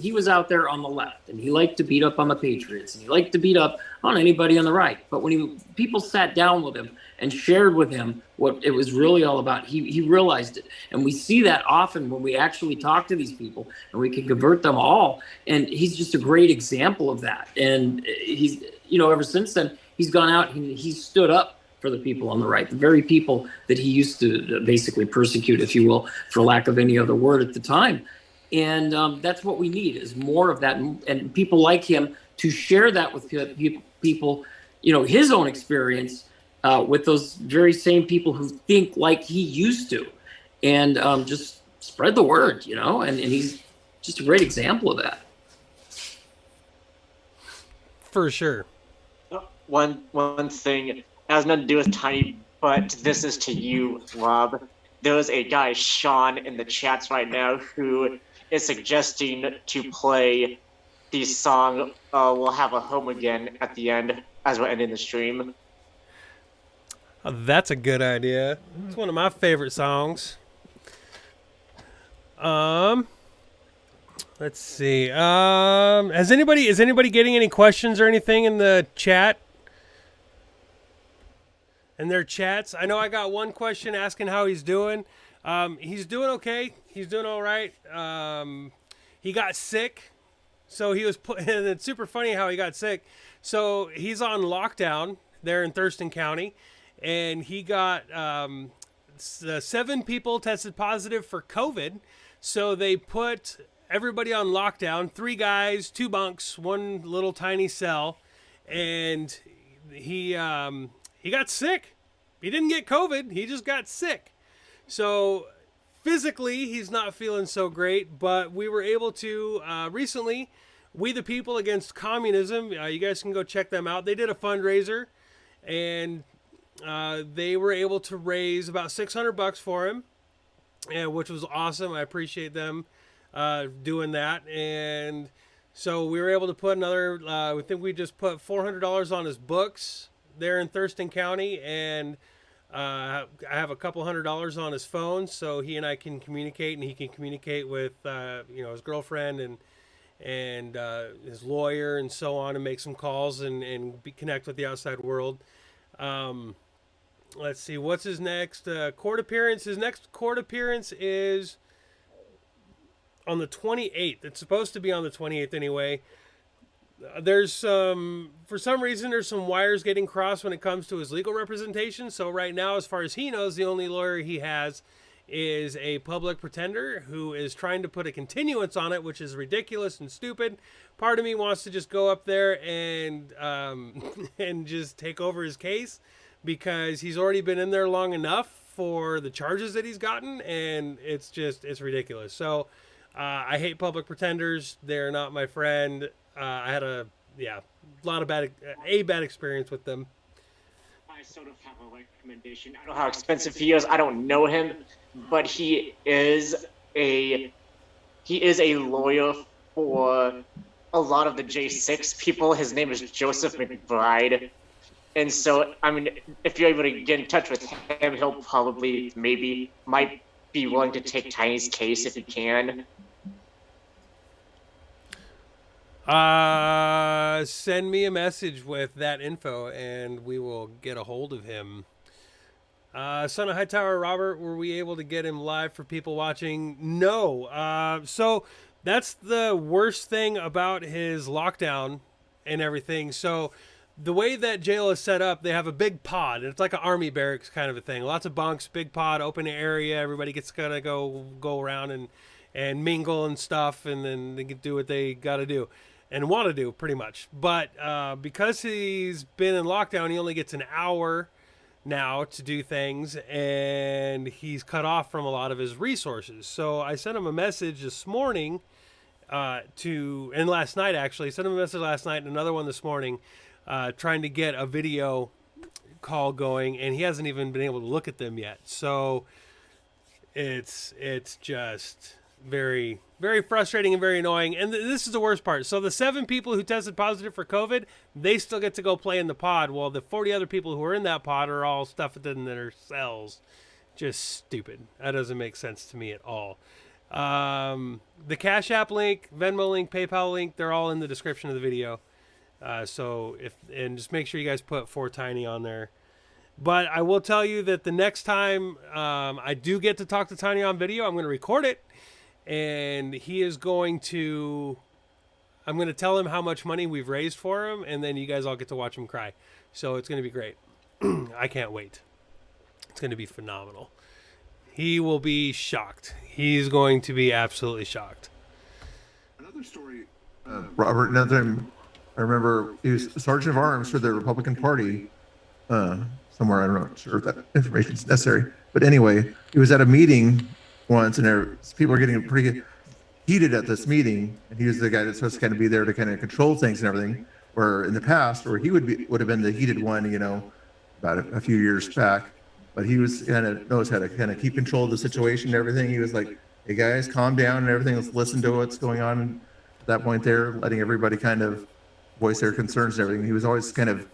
he was out there on the left and he liked to beat up on the Patriots and he liked to beat up on anybody on the right. But when people sat down with him and shared with him what it was really all about, he realized it. And we see that often when we actually talk to these people and we can convert them all. And he's just a great example of that. And he's, you know, ever since then, he's gone out and he's stood up for the people on the right, the very people that he used to basically persecute, if you will, for lack of any other word at the time. And that's what we need, is more of that, and people like him to share that with people, you know, his own experience with those very same people who think like he used to, and just spread the word, you know, and he's just a great example of that. For sure. One thing has nothing to do with Tiny, but this is to you, Rob. There was a guy, Sean, in the chats right now who is suggesting to play the song We'll Have a Home Again at the end as we're ending the stream. Oh, that's a good idea. It's one of my favorite songs. Let's see. Is anybody getting any questions or anything in the chat? In their chats? I know I got one question asking how he's doing. He's doing okay. He's doing all right. He got sick. So he was and it's super funny how he got sick. So he's on lockdown there in Thurston County, and he got 7 people tested positive for COVID. So they put everybody on lockdown, 3 guys, 2 bunks, 1 little tiny cell, and he got sick. He didn't get COVID. He just got sick. So physically, he's not feeling so great, but we were able to recently, We the People Against Communism. You guys can go check them out. They did a fundraiser, and they were able to raise about $600 for him, which was awesome. I appreciate them doing that. And so we were able to put another, I think we just put $400 on his books there in Thurston County, and I have a couple $100 on his phone, so he and I can communicate, and he can communicate with his girlfriend and his lawyer and so on, and make some calls and connect with the outside world. Let's see, what's his next court appearance? His next court appearance is on the 28th. It's supposed to be on the 28th anyway. There's for some reason, there's some wires getting crossed when it comes to his legal representation. So right now, as far as he knows, the only lawyer he has is a public pretender who is trying to put a continuance on it, which is ridiculous and stupid. Part of me wants to just go up there and and just take over his case, because he's already been in there long enough for the charges that he's gotten, and it's ridiculous. So I hate public pretenders. They're not my friend. I had a lot of bad experience with them. I sort of have a recommendation. I don't know how expensive he is. I don't know him, but he is a lawyer for a lot of the J6 people. His name is Joseph McBride. And so, I mean, if you're able to get in touch with him, he'll probably, might be willing to take Tiny's case if he can. Send me a message with that info and we will get a hold of him. Son of Hightower Robert, were we able to get him live for people watching? No. So that's the worst thing about his lockdown and everything. So the way that jail is set up, they have a big pod. It's like an army barracks kind of a thing. Lots of bunks, big pod, open area. Everybody gets to go around and mingle and stuff, and then they can do what they got to do and want to do, pretty much. But because he's been in lockdown, he only gets an hour now to do things, and he's cut off from a lot of his resources. So I sent him a message this morning and last night, actually. Sent him a message last night and another one this morning, trying to get a video call going, and he hasn't even been able to look at them yet. So it's just very, very frustrating and very annoying. And this is the worst part. So the 7 people who tested positive for COVID, they still get to go play in the pod, while the 40 other people who are in that pod are all stuffed in their cells. Just stupid. That doesn't make sense to me at all. The Cash App link, Venmo link, PayPal link, they're all in the description of the video. So just make sure you guys put 4Tiny on there. But I will tell you that the next time I do get to talk to Tiny on video, I'm going to record it, and I'm going to tell him how much money we've raised for him, and then you guys all get to watch him cry. So it's going to be great. I can't wait. It's going to be phenomenal. He will be shocked. He's going to be absolutely shocked. Another story, Robert, another time, I remember he was Sergeant of Arms for the Republican Party somewhere. I'm not sure if that information is necessary. But anyway, he was at a meeting once, and people are getting pretty heated at this meeting. And he was the guy that's supposed to kind of be there to kind of control things and everything. Where in the past, where he would have been the heated one, about a few years back. But he was knows how to kind of keep control of the situation and everything. He was like, "Hey guys, calm down and everything. Let's listen to what's going on." And at that point, there, letting everybody kind of voice their concerns and everything. He was always kind of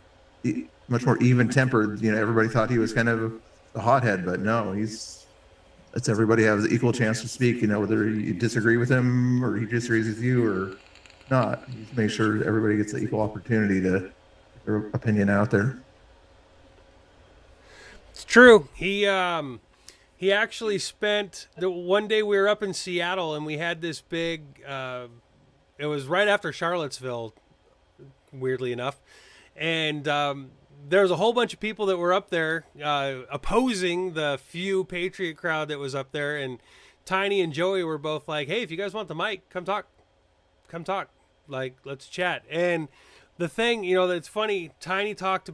much more even-tempered. Everybody thought he was kind of a hothead, but no, lets everybody have the equal chance to speak. Whether you disagree with him or he disagrees with you or not, he's make sure everybody gets the equal opportunity to get their opinion out there. It's true. He actually spent one day we were up in Seattle, and we had this big. It was right after Charlottesville, weirdly enough, and there was a whole bunch of people that were up there opposing the few Patriot crowd that was up there, and Tiny and Joey were both like, "Hey, if you guys want the mic, come talk, like let's chat." And the thing, that's funny, Tiny talks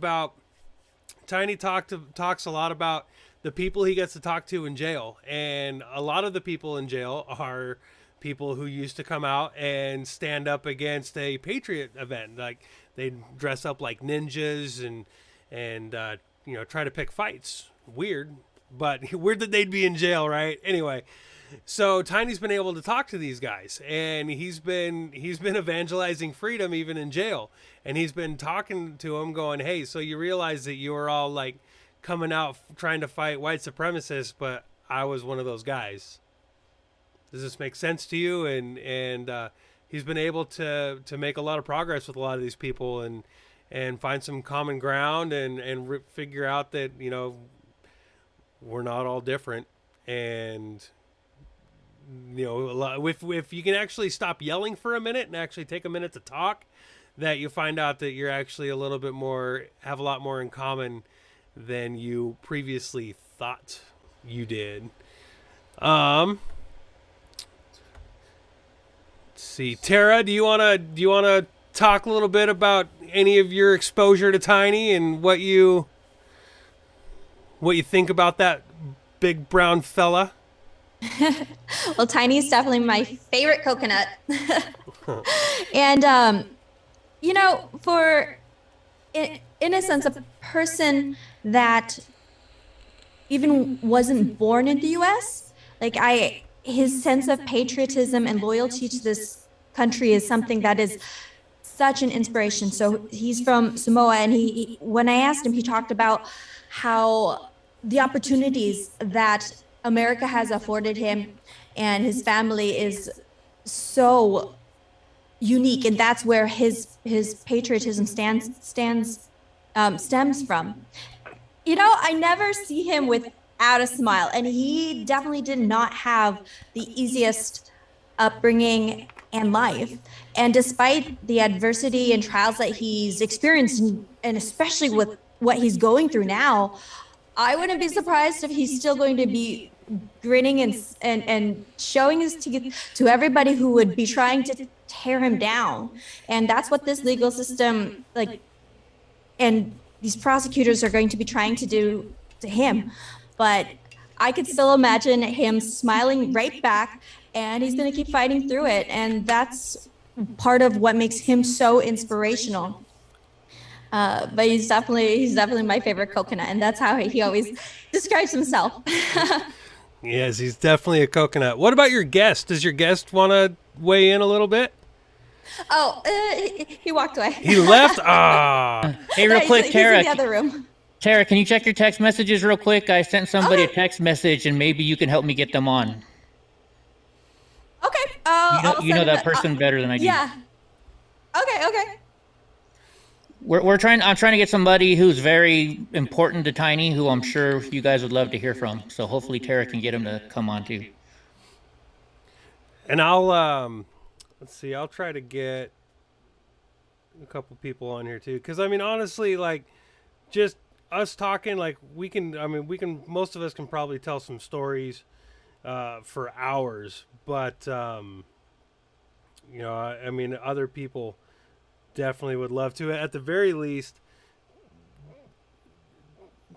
a lot about the people he gets to talk to in jail. And a lot of the people in jail are people who used to come out and stand up against a Patriot event. Like they dress up like ninjas and try to pick fights. Weird, but weird that they'd be in jail, right? Anyway, so Tiny's been able to talk to these guys, and he's been evangelizing freedom even in jail. And he's been talking to them, going, "Hey, so you realize that you were all like coming out trying to fight white supremacists, but I was one of those guys. Does this make sense to you?" And he's been able to make a lot of progress with a lot of these people and find some common ground and figure out that, we're not all different. And, if you can actually stop yelling for a minute and actually take a minute to talk, that you find out that you're actually have a lot more in common than you previously thought you did. Let's see, Tara, do you wanna talk a little bit about any of your exposure to Tiny and what you think about that big brown fella? Well, Tiny is definitely my favorite coconut. And, in a sense, a person that even wasn't born in the U.S., his sense of patriotism and loyalty to this country is something that is such an inspiration. So he's from Samoa, and he when I asked him, he talked about how the opportunities that America has afforded him and his family is so unique, and that's where his patriotism stems from. I never see him without a smile, and he definitely did not have the easiest upbringing and life. And despite the adversity and trials that he's experienced, and especially with what he's going through now, I wouldn't be surprised if he's still going to be grinning and showing his teeth to everybody who would be trying to tear him down. And that's what this legal system, and these prosecutors are going to be trying to do to him. But I could still imagine him smiling right back, and he's going to keep fighting through it. And that's part of what makes him so inspirational. But he's definitely my favorite coconut, and that's how he always describes himself. Yes, he's definitely a coconut. What about your guest? Does your guest want to weigh in a little bit? Oh, he walked away. He left? Ah. Hey, real quick, Tara. He's in the other room. Tara, can you check your text messages real quick? I sent somebody a text message, and maybe you can help me get them on. Okay. You know that person better than I do. Yeah. Okay. I'm trying to get somebody who's very important to Tiny, who I'm sure you guys would love to hear from. So hopefully Tara can get him to come on too. And I'll let's see, I'll try to get a couple people on here too, because honestly, just us talking, most of us can probably tell some stories for hours, but other people definitely would love to, at the very least,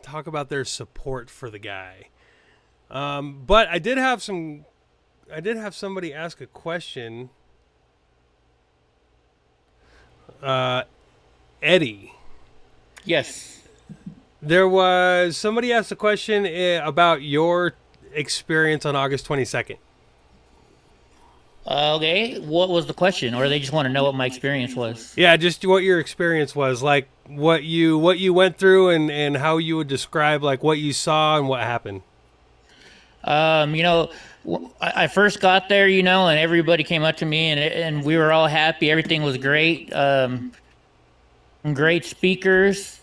talk about their support for the guy. But I did have somebody ask a question. Eddie. Yes. There was somebody asked a question about your experience on August 22nd. Okay, what was the question? Or they just want to know what my experience was? Yeah, just what your experience was, what you went through and how you would describe what you saw and what happened. I first got there, and everybody came up to me and we were all happy. Everything was great. Great speakers.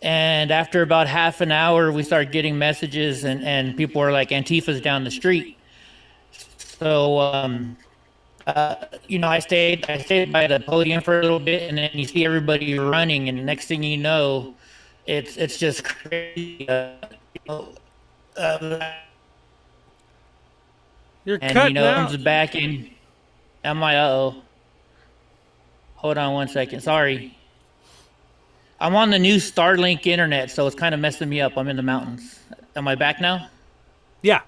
And after about half an hour, we started getting messages and people were like, Antifa's down the street. So, I stayed by the podium for a little bit, and then you see everybody running, and the next thing you know, it's just crazy. You're cutting out. Comes back in. Am I? Hold on one second. Sorry. I'm on the new Starlink internet, so it's kind of messing me up. I'm in the mountains. Am I back now? Yeah.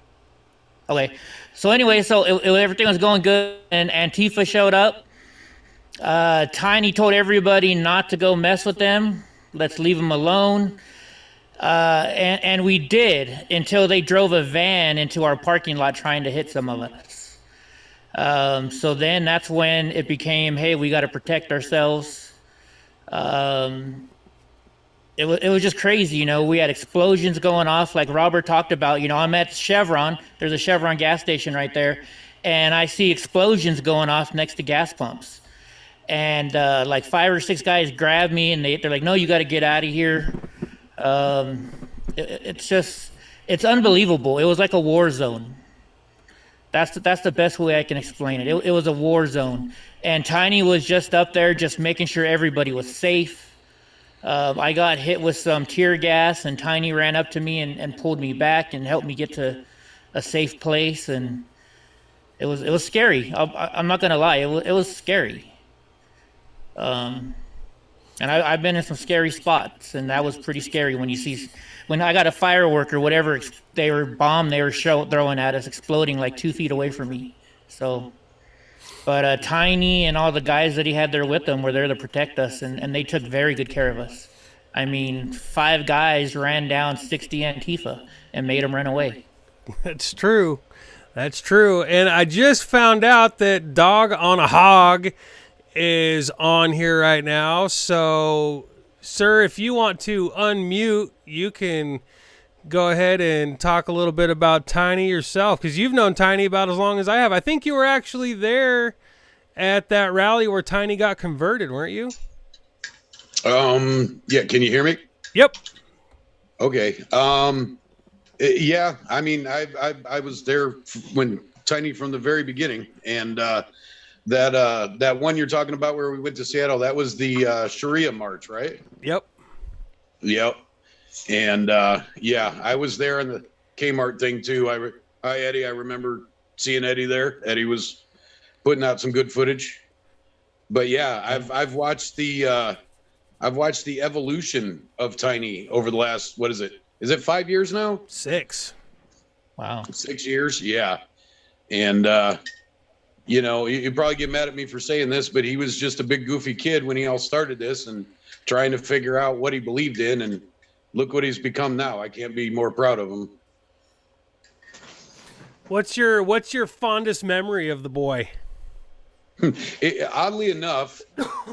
Okay. So anyway, everything was going good, and Antifa showed up. Tiny told everybody not to go mess with them. Let's leave them alone. And we did until they drove a van into our parking lot trying to hit some of us. So then that's when it became, hey, we got to protect ourselves. It was just crazy, you know. We had explosions going off, like Robert talked about. You know, I'm at Chevron. There's a Chevron gas station right there, and I see explosions going off next to gas pumps. And like 5 or 6 guys grab me, and they're like, "No, you got to get out of here." It's unbelievable. It was like a war zone. That's the best way I can explain it. It was a war zone, and Tiny was just up there, just making sure everybody was safe. I got hit with some tear gas, and Tiny ran up to me and pulled me back and helped me get to a safe place. And it was scary. I'm not gonna lie, it was scary. And I've been in some scary spots, and that was pretty scary when I got a firework or whatever they were throwing at us, exploding like 2 feet away from me. So. But Tiny and all the guys that he had there with him were there to protect us, and they took very good care of us. I mean, 5 guys ran down 60 Antifa and made them run away. That's true. That's true. And I just found out that Dog on a Hog is on here right now. So, sir, if you want to unmute, you can go ahead and talk a little bit about Tiny yourself, because you've known Tiny about as long as I have. I think you were actually there at that rally where Tiny got converted, weren't you? Yeah. Can you hear me? Yep. Okay. Yeah. I mean, I was there when Tiny from the very beginning, and that one you're talking about where we went to Seattle, that was the Sharia March, right? Yep. Yep. And yeah, I was there in the Kmart thing too. Hi Eddie, I remember seeing Eddie there. Eddie was putting out some good footage. But yeah, I've watched the evolution of Tiny over the last, what is it? Is it 5 years now? 6. Wow. 6 years, yeah. And you know, you probably get mad at me for saying this, but he was just a big goofy kid when he all started this and trying to figure out what he believed in, and look what he's become now. I can't be more proud of him. What's your fondest memory of the boy? Oddly enough,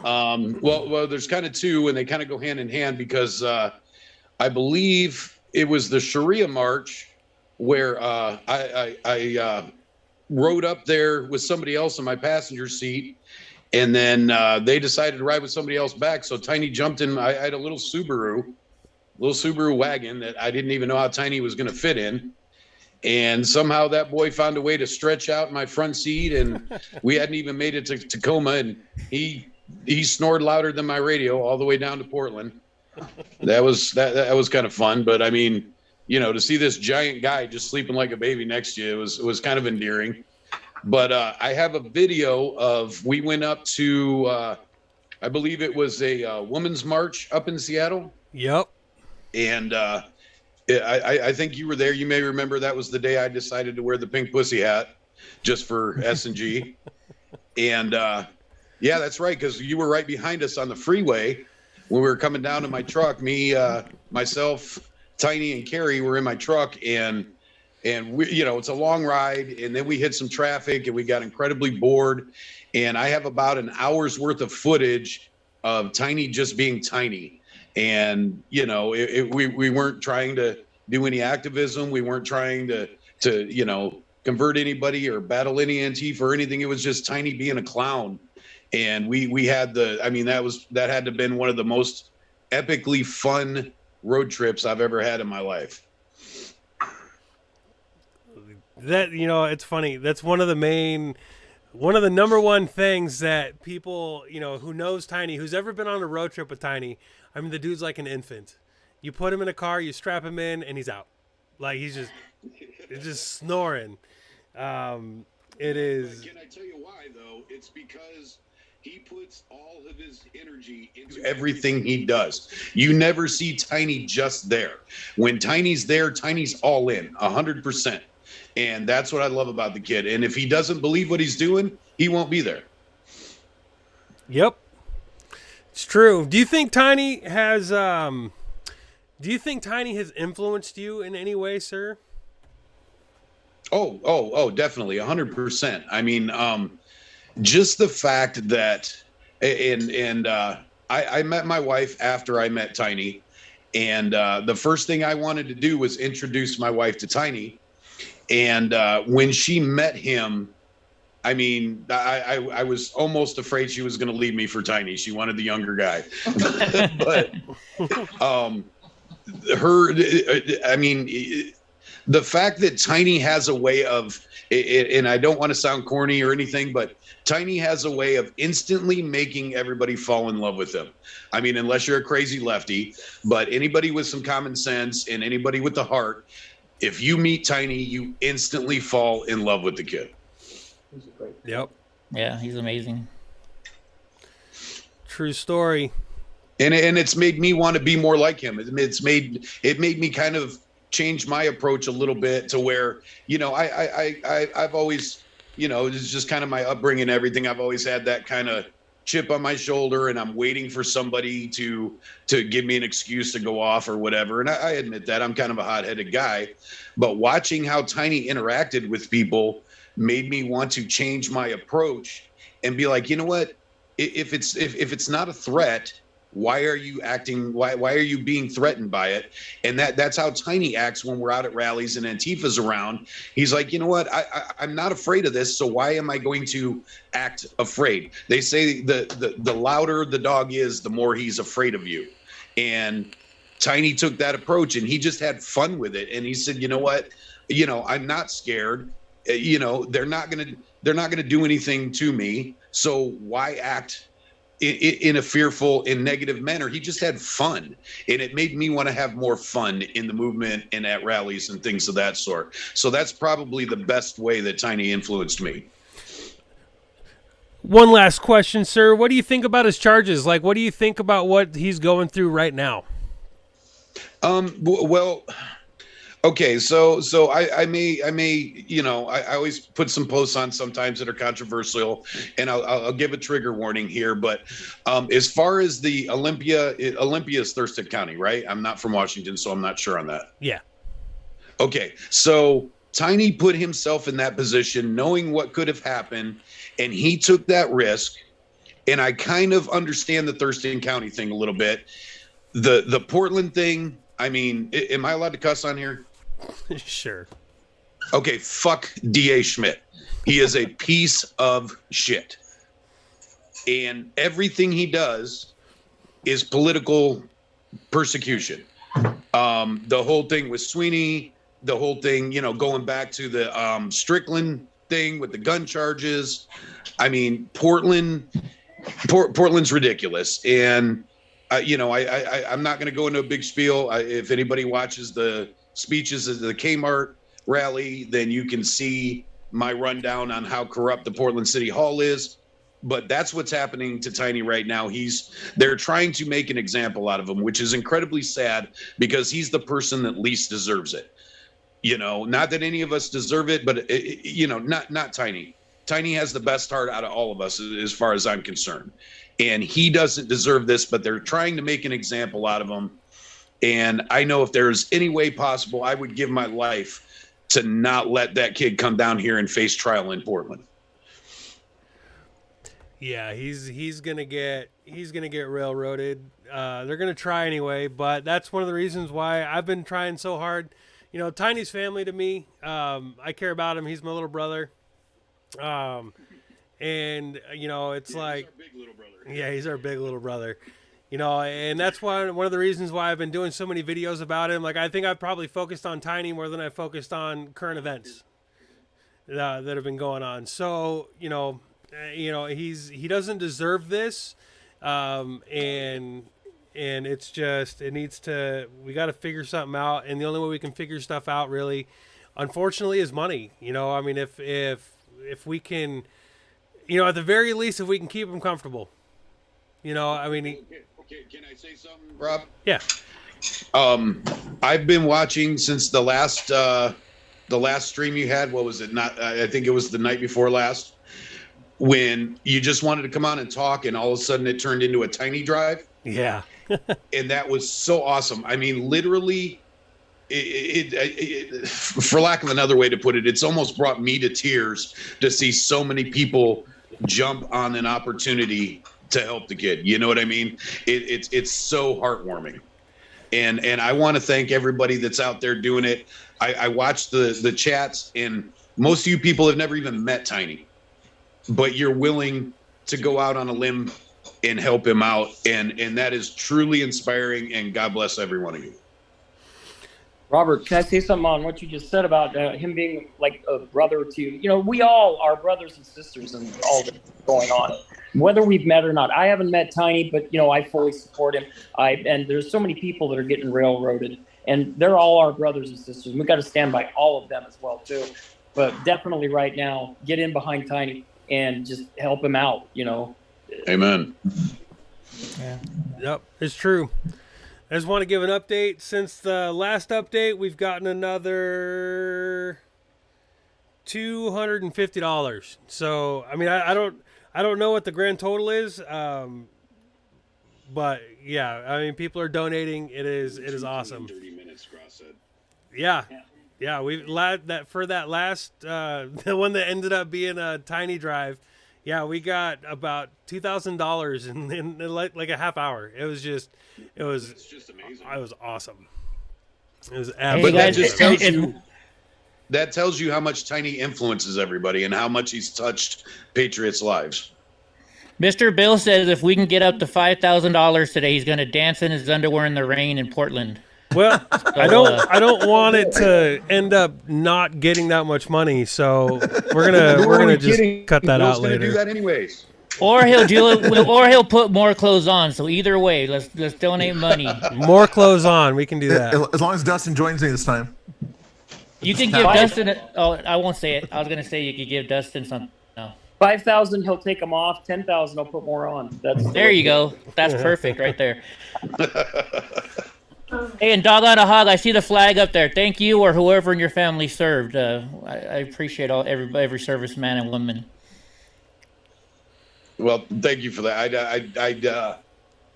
well, there's kind of two, and they kind of go hand in hand, because I believe it was the Sharia March where I rode up there with somebody else in my passenger seat, and then they decided to ride with somebody else back. So Tiny jumped in. I had a little Subaru wagon that I didn't even know how Tiny was going to fit in. And somehow that boy found a way to stretch out in my front seat, and we hadn't even made it to Tacoma, and he snored louder than my radio all the way down to Portland. That was kind of fun. But I mean, you know, to see this giant guy just sleeping like a baby next to you, it was kind of endearing. But I have a video of, we went up to I believe it was a women's march up in Seattle. Yep. And I think you were there. You may remember that was the day I decided to wear the pink pussy hat just for S&G. And yeah, that's right, because you were right behind us on the freeway when we were coming down to my truck. Me, myself, Tiny, and Carrie were in my truck, and we, you know, it's a long ride, and then we hit some traffic, and we got incredibly bored. And I have about an hour's worth of footage of Tiny just being Tiny. And, you know, we weren't trying to do any activism. We weren't trying to, you know, convert anybody or battle any Antifa or anything. It was just Tiny being a clown. And we had that had to have been one of the most epically fun road trips I've ever had in my life. That, you know, it's funny. That's one of the number one things that people, you know, who knows Tiny, who's ever been on a road trip with Tiny, I mean, the dude's like an infant. You put him in a car, you strap him in, and he's out. Like, he's just snoring. It is. Can I tell you why, though? It's because He puts all of his energy into everything he does. You never see Tiny just there. When Tiny's there, Tiny's all in, 100%. And that's what I love about the kid. And if he doesn't believe what he's doing, he won't be there. Yep. It's true. Do you think Tiny has influenced you in any way, sir? Oh, definitely, 100%. I mean, just the fact that, I met my wife after I met Tiny, and the first thing I wanted to do was introduce my wife to Tiny. And when she met him, I mean, I was almost afraid she was going to leave me for Tiny. She wanted the younger guy, but I mean, the fact that Tiny has a way of, and I don't want to sound corny or anything, but Tiny has a way of instantly making everybody fall in love with him. I mean, unless you're a crazy lefty, but anybody with some common sense and anybody with the heart, if you meet Tiny, you instantly fall in love with the kid. Yep. Yeah, he's amazing. True story. And it's made me want to be more like him. It made me kind of change my approach a little bit to where, you know, I've always, you know, it's just kind of my upbringing and everything. I've always had that kind of chip on my shoulder, and I'm waiting for somebody to give me an excuse to go off or whatever. And I admit that I'm kind of a hot-headed guy, but watching how Tiny interacted with people made me want to change my approach and be like, you know what, if it's not a threat, why are you acting, why are you being threatened by it? And that's how Tiny acts when we're out at rallies and Antifa's around. He's like, you know what, I'm not afraid of this, so why am I going to act afraid? They say the louder the dog is, the more he's afraid of you. And Tiny took that approach, and he just had fun with it. And he said, you know what, you know, I'm not scared. You know, they're not gonna do anything to me, so why act in a fearful and negative manner? He just had fun, and it made me want to have more fun in the movement and at rallies and things of that sort. So that's probably the best way that Tiny influenced me. One last question, sir. What do you think about his charges? Like, what do you think about what he's going through right now? Well, okay, so I may, you know, I always put some posts on sometimes that are controversial, and I'll give a trigger warning here. But as far as the Olympia is Thurston County, right? I'm not from Washington, so I'm not sure on that. Yeah. Okay, so Tiny put himself in that position knowing what could have happened, and he took that risk. And I kind of understand the Thurston County thing a little bit. The Portland thing, I mean, am I allowed to cuss on here? Sure. Okay, fuck D.A. Schmidt. He is a piece of shit. And everything he does is political persecution. The whole thing with Sweeney, the whole thing, you know, going back to the Strickland thing with the gun charges. I mean, Portland's ridiculous. And, you know, I'm not going to go into a big spiel. If anybody watches the speeches at the Kmart rally, then you can see my rundown on how corrupt the Portland City Hall is. But that's what's happening to Tiny right now. They're trying to make an example out of him, which is incredibly sad because he's the person that least deserves it. You know, not that any of us deserve it, but you know, not Tiny. Tiny has the best heart out of all of us, as far as I'm concerned. And he doesn't deserve this, but they're trying to make an example out of him. And I know if there's any way possible, I would give my life to not let that kid come down here and face trial in Portland. Yeah, he's gonna get railroaded. They're gonna try anyway, but that's one of the reasons why I've been trying so hard. You know, Tiny's family to me. I care about him. He's my little brother. And you know, it's like, he's our big little brother. Yeah, he's our big little brother. You know, and that's one of the reasons why I've been doing so many videos about him. Like, I think I've probably focused on Tiny more than I focused on current events that have been going on. So, you know, he doesn't deserve this, and it's just, we got to figure something out. And the only way we can figure stuff out, really, unfortunately, is money. You know, I mean, if we can, at the very least, if we can keep him comfortable, I mean, Okay, can I say something, Rob? yeah. I've been watching since the last stream you had. What was it? I think it was the night before last, when you just wanted to come on and talk, and all of a sudden it turned into a tiny drive. Yeah. And that was so awesome. I mean, literally, for lack of another way to put it, it's almost brought me to tears to see so many people jump on an opportunity to help the kid. You know what I mean? It's so heartwarming. And I want to thank everybody that's out there doing it. I watched the chats, and most of you people have never even met Tiny, but you're willing to go out on a limb and help him out. And that is truly inspiring, and God bless every one of you. Robert, can I say something on what you just said about him being like a brother to, we all are brothers and sisters and all that's going on, whether we've met or not. I haven't met Tiny, but, I fully support him. And there's so many people that are getting railroaded, and they're all our brothers and sisters. We've got to stand by all of them as well, too. But definitely right now, get in behind Tiny and just help him out, Amen. Yeah. Yep, it's true. I just want to give an update. Since the last update, we've gotten another $250. So, I mean, I don't know what the grand total is, but yeah, I mean, people are donating. It is awesome. 30 minutes, Ross said. Yeah, we that for that last the one that ended up being a tiny drive. Yeah, we got about $2,000 in like a half hour. It was just amazing. It was awesome. It was absolutely. But that just tells you. That tells you how much Tiny influences everybody and how much he's touched Patriots' lives. Mr. Bill says if we can get up to $5,000 today, he's going to dance in his underwear in the rain in Portland. Well, I don't want it to end up not getting that much money, so we're gonna just cut that out later. Do that anyways. Or he'll do it, or he'll put more clothes on. So either way, let's donate money. More clothes on, we can do that. As long as Dustin joins me this time. You can give Dustin. Oh, I won't say it. I was gonna say you could give Dustin something. No. 5,000, he'll take them off. 10,000, I'll put more on. There you go. That's perfect right there. Hey, and Dog on a Hog, I see the flag up there. Thank you or whoever in your family served. I appreciate every serviceman and woman. Well, thank you for that.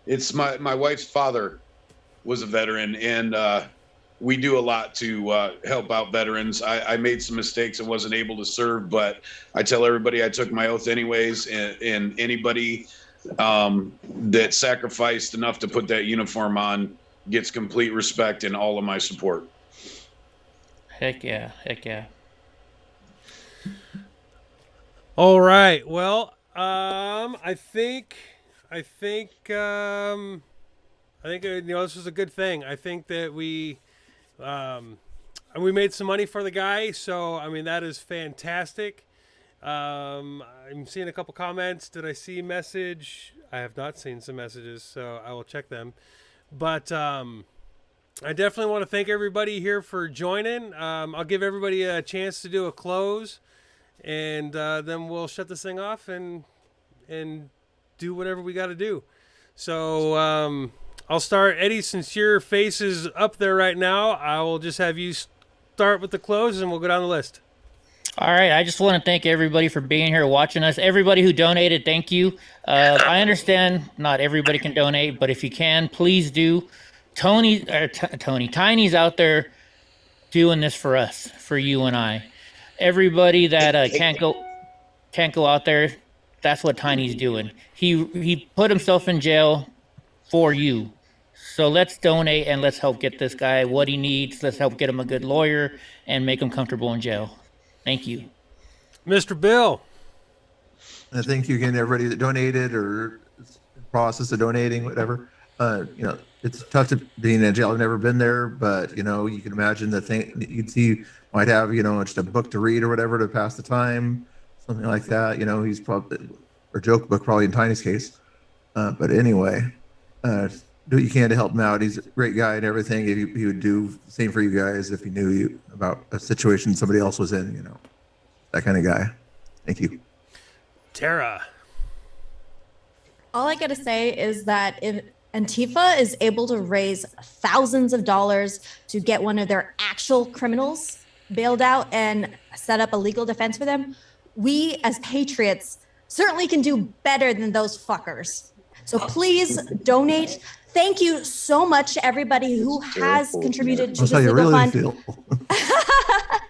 It's my wife's father was a veteran, and we do a lot to help out veterans. I made some mistakes and wasn't able to serve, but I tell everybody I took my oath anyways, and anybody that sacrificed enough to put that uniform on gets complete respect and all of my support. Heck yeah. All right. Well, I think this was a good thing. I think that we made some money for the guy, so I mean that is fantastic. I'm seeing a couple comments. Did I see a message? I have not seen some messages, so I will check them. But I definitely want to thank everybody here for joining. I'll give everybody a chance to do a close, and then we'll shut this thing off and do whatever we got to do. So I'll start. Eddie, since your face is up there right now, I will just have you start with the close, and we'll go down the list. All right. I just want to thank everybody for being here, watching us. Everybody who donated, thank you. I understand not everybody can donate, but if you can, please do. Tiny's out there doing this for us, for you and I. Everybody that can't go out there, that's what Tiny's doing. He put himself in jail for you. So let's donate and let's help get this guy what he needs. Let's help get him a good lawyer and make him comfortable in jail. Thank you. Mr. Bill. Thank you again to everybody that donated or process of donating, whatever. It's tough to be in jail. I've never been there, but you can imagine the thing you'd see might have, just a book to read or whatever to pass the time, something like that. He's probably, or joke book probably in Tiny's case. But anyway, do what you can to help him out. He's a great guy and everything. He would do the same for you guys if he knew about a situation somebody else was in, that kind of guy. Thank you. Tara. All I gotta say is that if Antifa is able to raise thousands of dollars to get one of their actual criminals bailed out and set up a legal defense for them, we as patriots certainly can do better than those fuckers. So please donate. Thank you so much to everybody who has contributed to That's this how you legal really fund. feel.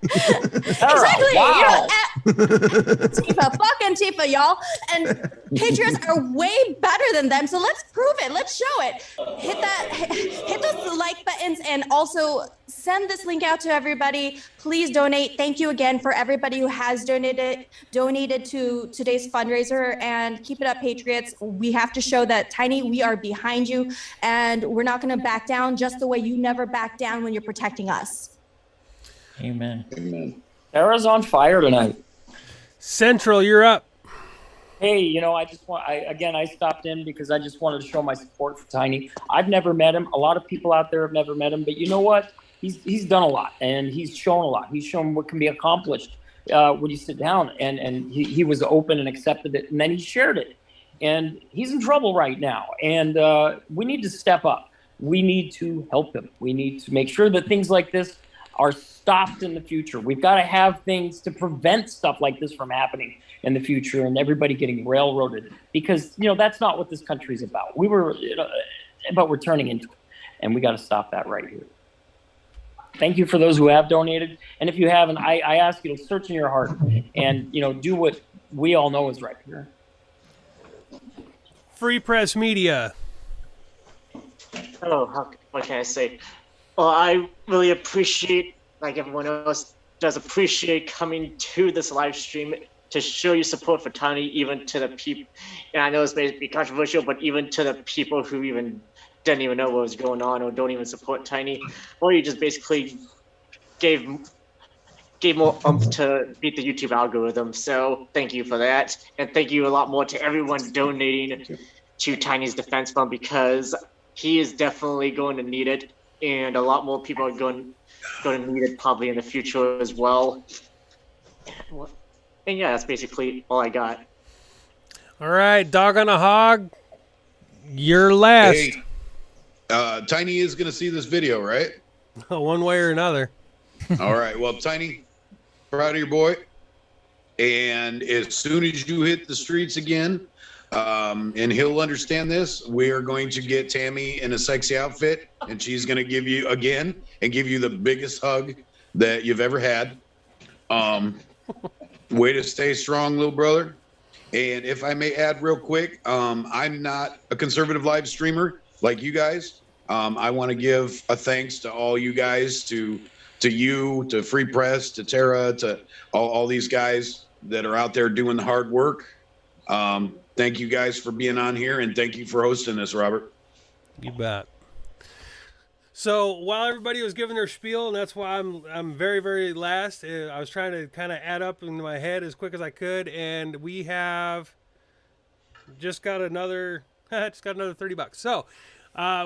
Exactly. Wow. Antifa, fuck Antifa, y'all. And patriots are way better than them. So let's prove it. Let's show it. Hit those like buttons and also send this link out to everybody. Please donate. Thank you again for everybody who has donated to today's fundraiser, and keep it up, patriots. We have to show that Tiny, we are behind you, and we're not going to back down, just the way you never back down when you're protecting us. Amen. Amen. Tara's on fire tonight. Central, you're up. Hey, you know, I stopped in because I just wanted to show my support for Tiny. I've never met him. A lot of people out there have never met him, but you know what? He's done a lot, and he's shown a lot. He's shown what can be accomplished when you sit down, and he was open and accepted it, and then he shared it. And he's in trouble right now, and we need to step up. We need to help him. We need to make sure that things like this are stopped in the future. We've got to have things to prevent stuff like this from happening in the future and everybody getting railroaded, because, you know, that's not what this country's about. But we're turning into it, and we got to stop that right here. Thank you for those who have donated. And if you haven't, I ask you to search in your heart and, you know, do what we all know is right here. Free Press Media. Oh, what can I say? Well, I really appreciate, like everyone else does, appreciate coming to this live stream to show your support for Tiny, even to the people. And I know this may be controversial, but even to the people who even didn't even know what was going on or don't even support Tiny, or you just basically gave more oomph to beat the YouTube algorithm. So thank you for that, and thank you a lot more to everyone donating to Tiny's defense fund, because he is definitely going to need it, and a lot more people are going to need it probably in the future as well. And yeah, that's basically all I got. All right, Dog on a Hog, you're last. Hey, Tiny is going to see this video, right? One way or another. All right. Well, Tiny, proud of your boy. And as soon as you hit the streets again, and he'll understand this, we are going to get Tammy in a sexy outfit, and she's going to give you the biggest hug that you've ever had. Way to stay strong, little brother. And if I may add real quick, I'm not a conservative live streamer like you guys. I want to give a thanks to all you guys, to you, to Free Press, to Tara, to all these guys that are out there doing the hard work. Thank you guys for being on here, and thank you for hosting this, Robert. You bet. So while everybody was giving their spiel, and that's why I'm very, very last, I was trying to kind of add up in my head as quick as I could, and we have just got another $30. So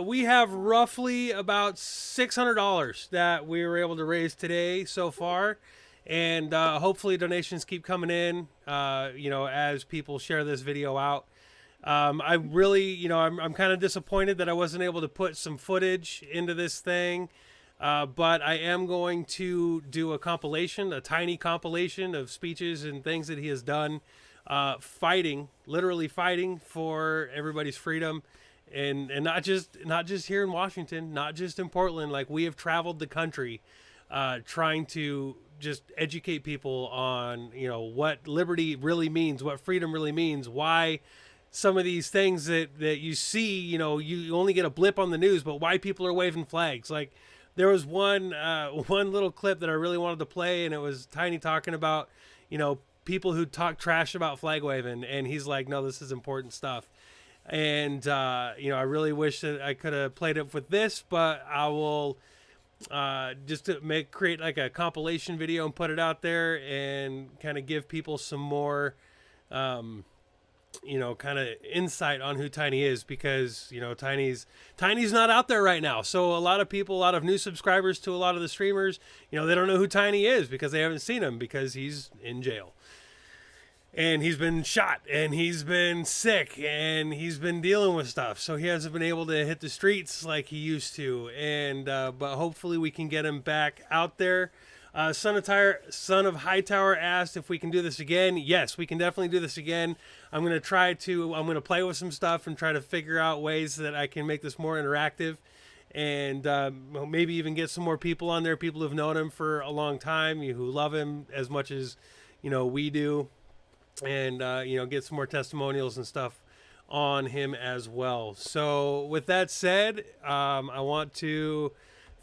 we have roughly about $600 that we were able to raise today so far, and hopefully donations keep coming in, as people share this video out. I really, I'm kind of disappointed that I wasn't able to put some footage into this thing, but I am going to do a tiny compilation of speeches and things that he has done, literally fighting for everybody's freedom, and not just here in Washington, not just in Portland. Like, we have traveled the country, trying to just educate people on, what liberty really means, what freedom really means, why some of these things that you see, you only get a blip on the news, but why people are waving flags. Like, there was one little clip that I really wanted to play, and it was Tiny talking about, people who talk trash about flag waving, and he's like, no, this is important stuff. And, I really wish that I could have played it with this, but I will just to create like a compilation video and put it out there and kind of give people some more, kind of insight on who Tiny is, because, Tiny's not out there right now. So a lot of new subscribers to a lot of the streamers, they don't know who Tiny is because they haven't seen him, because he's in jail. and he's been shot, and he's been sick, and he's been dealing with stuff, so he hasn't been able to hit the streets like he used to. And but hopefully we can get him back out there. Son of Hightower asked if we can do this again. Yes, we can definitely do this again. I'm going to play with some stuff and try to figure out ways that I can make this more interactive, and maybe even get some more people on there, people who've known him for a long time, who love him as much as, we do, and, get some more testimonials and stuff on him as well. So with that said, I want to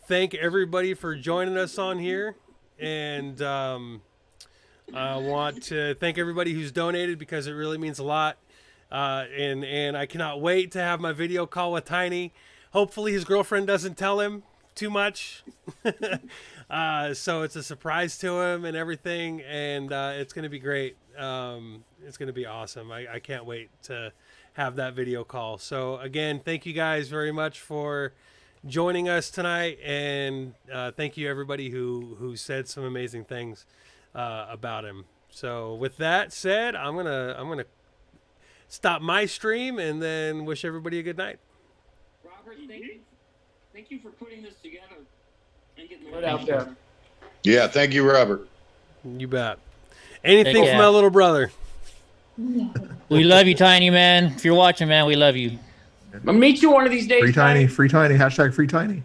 thank everybody for joining us on here. And I want to thank everybody who's donated, because it really means a lot. And I cannot wait to have my video call with Tiny. Hopefully his girlfriend doesn't tell him too much. So it's a surprise to him and everything. And it's going to be great. It's going to be awesome. I can't wait to have that video call. So again, thank you guys very much for joining us tonight, and thank you everybody who said some amazing things about him. So with that said, I'm gonna stop my stream and then wish everybody a good night. Robert, thank you for putting this together and getting the word out there. Yeah, thank you, Robert. You bet. Anything for my little brother? We love you, Tiny, man. If you're watching, man, we love you. I'll meet you one of these days. Free Tiny, free Tiny, hashtag free Tiny.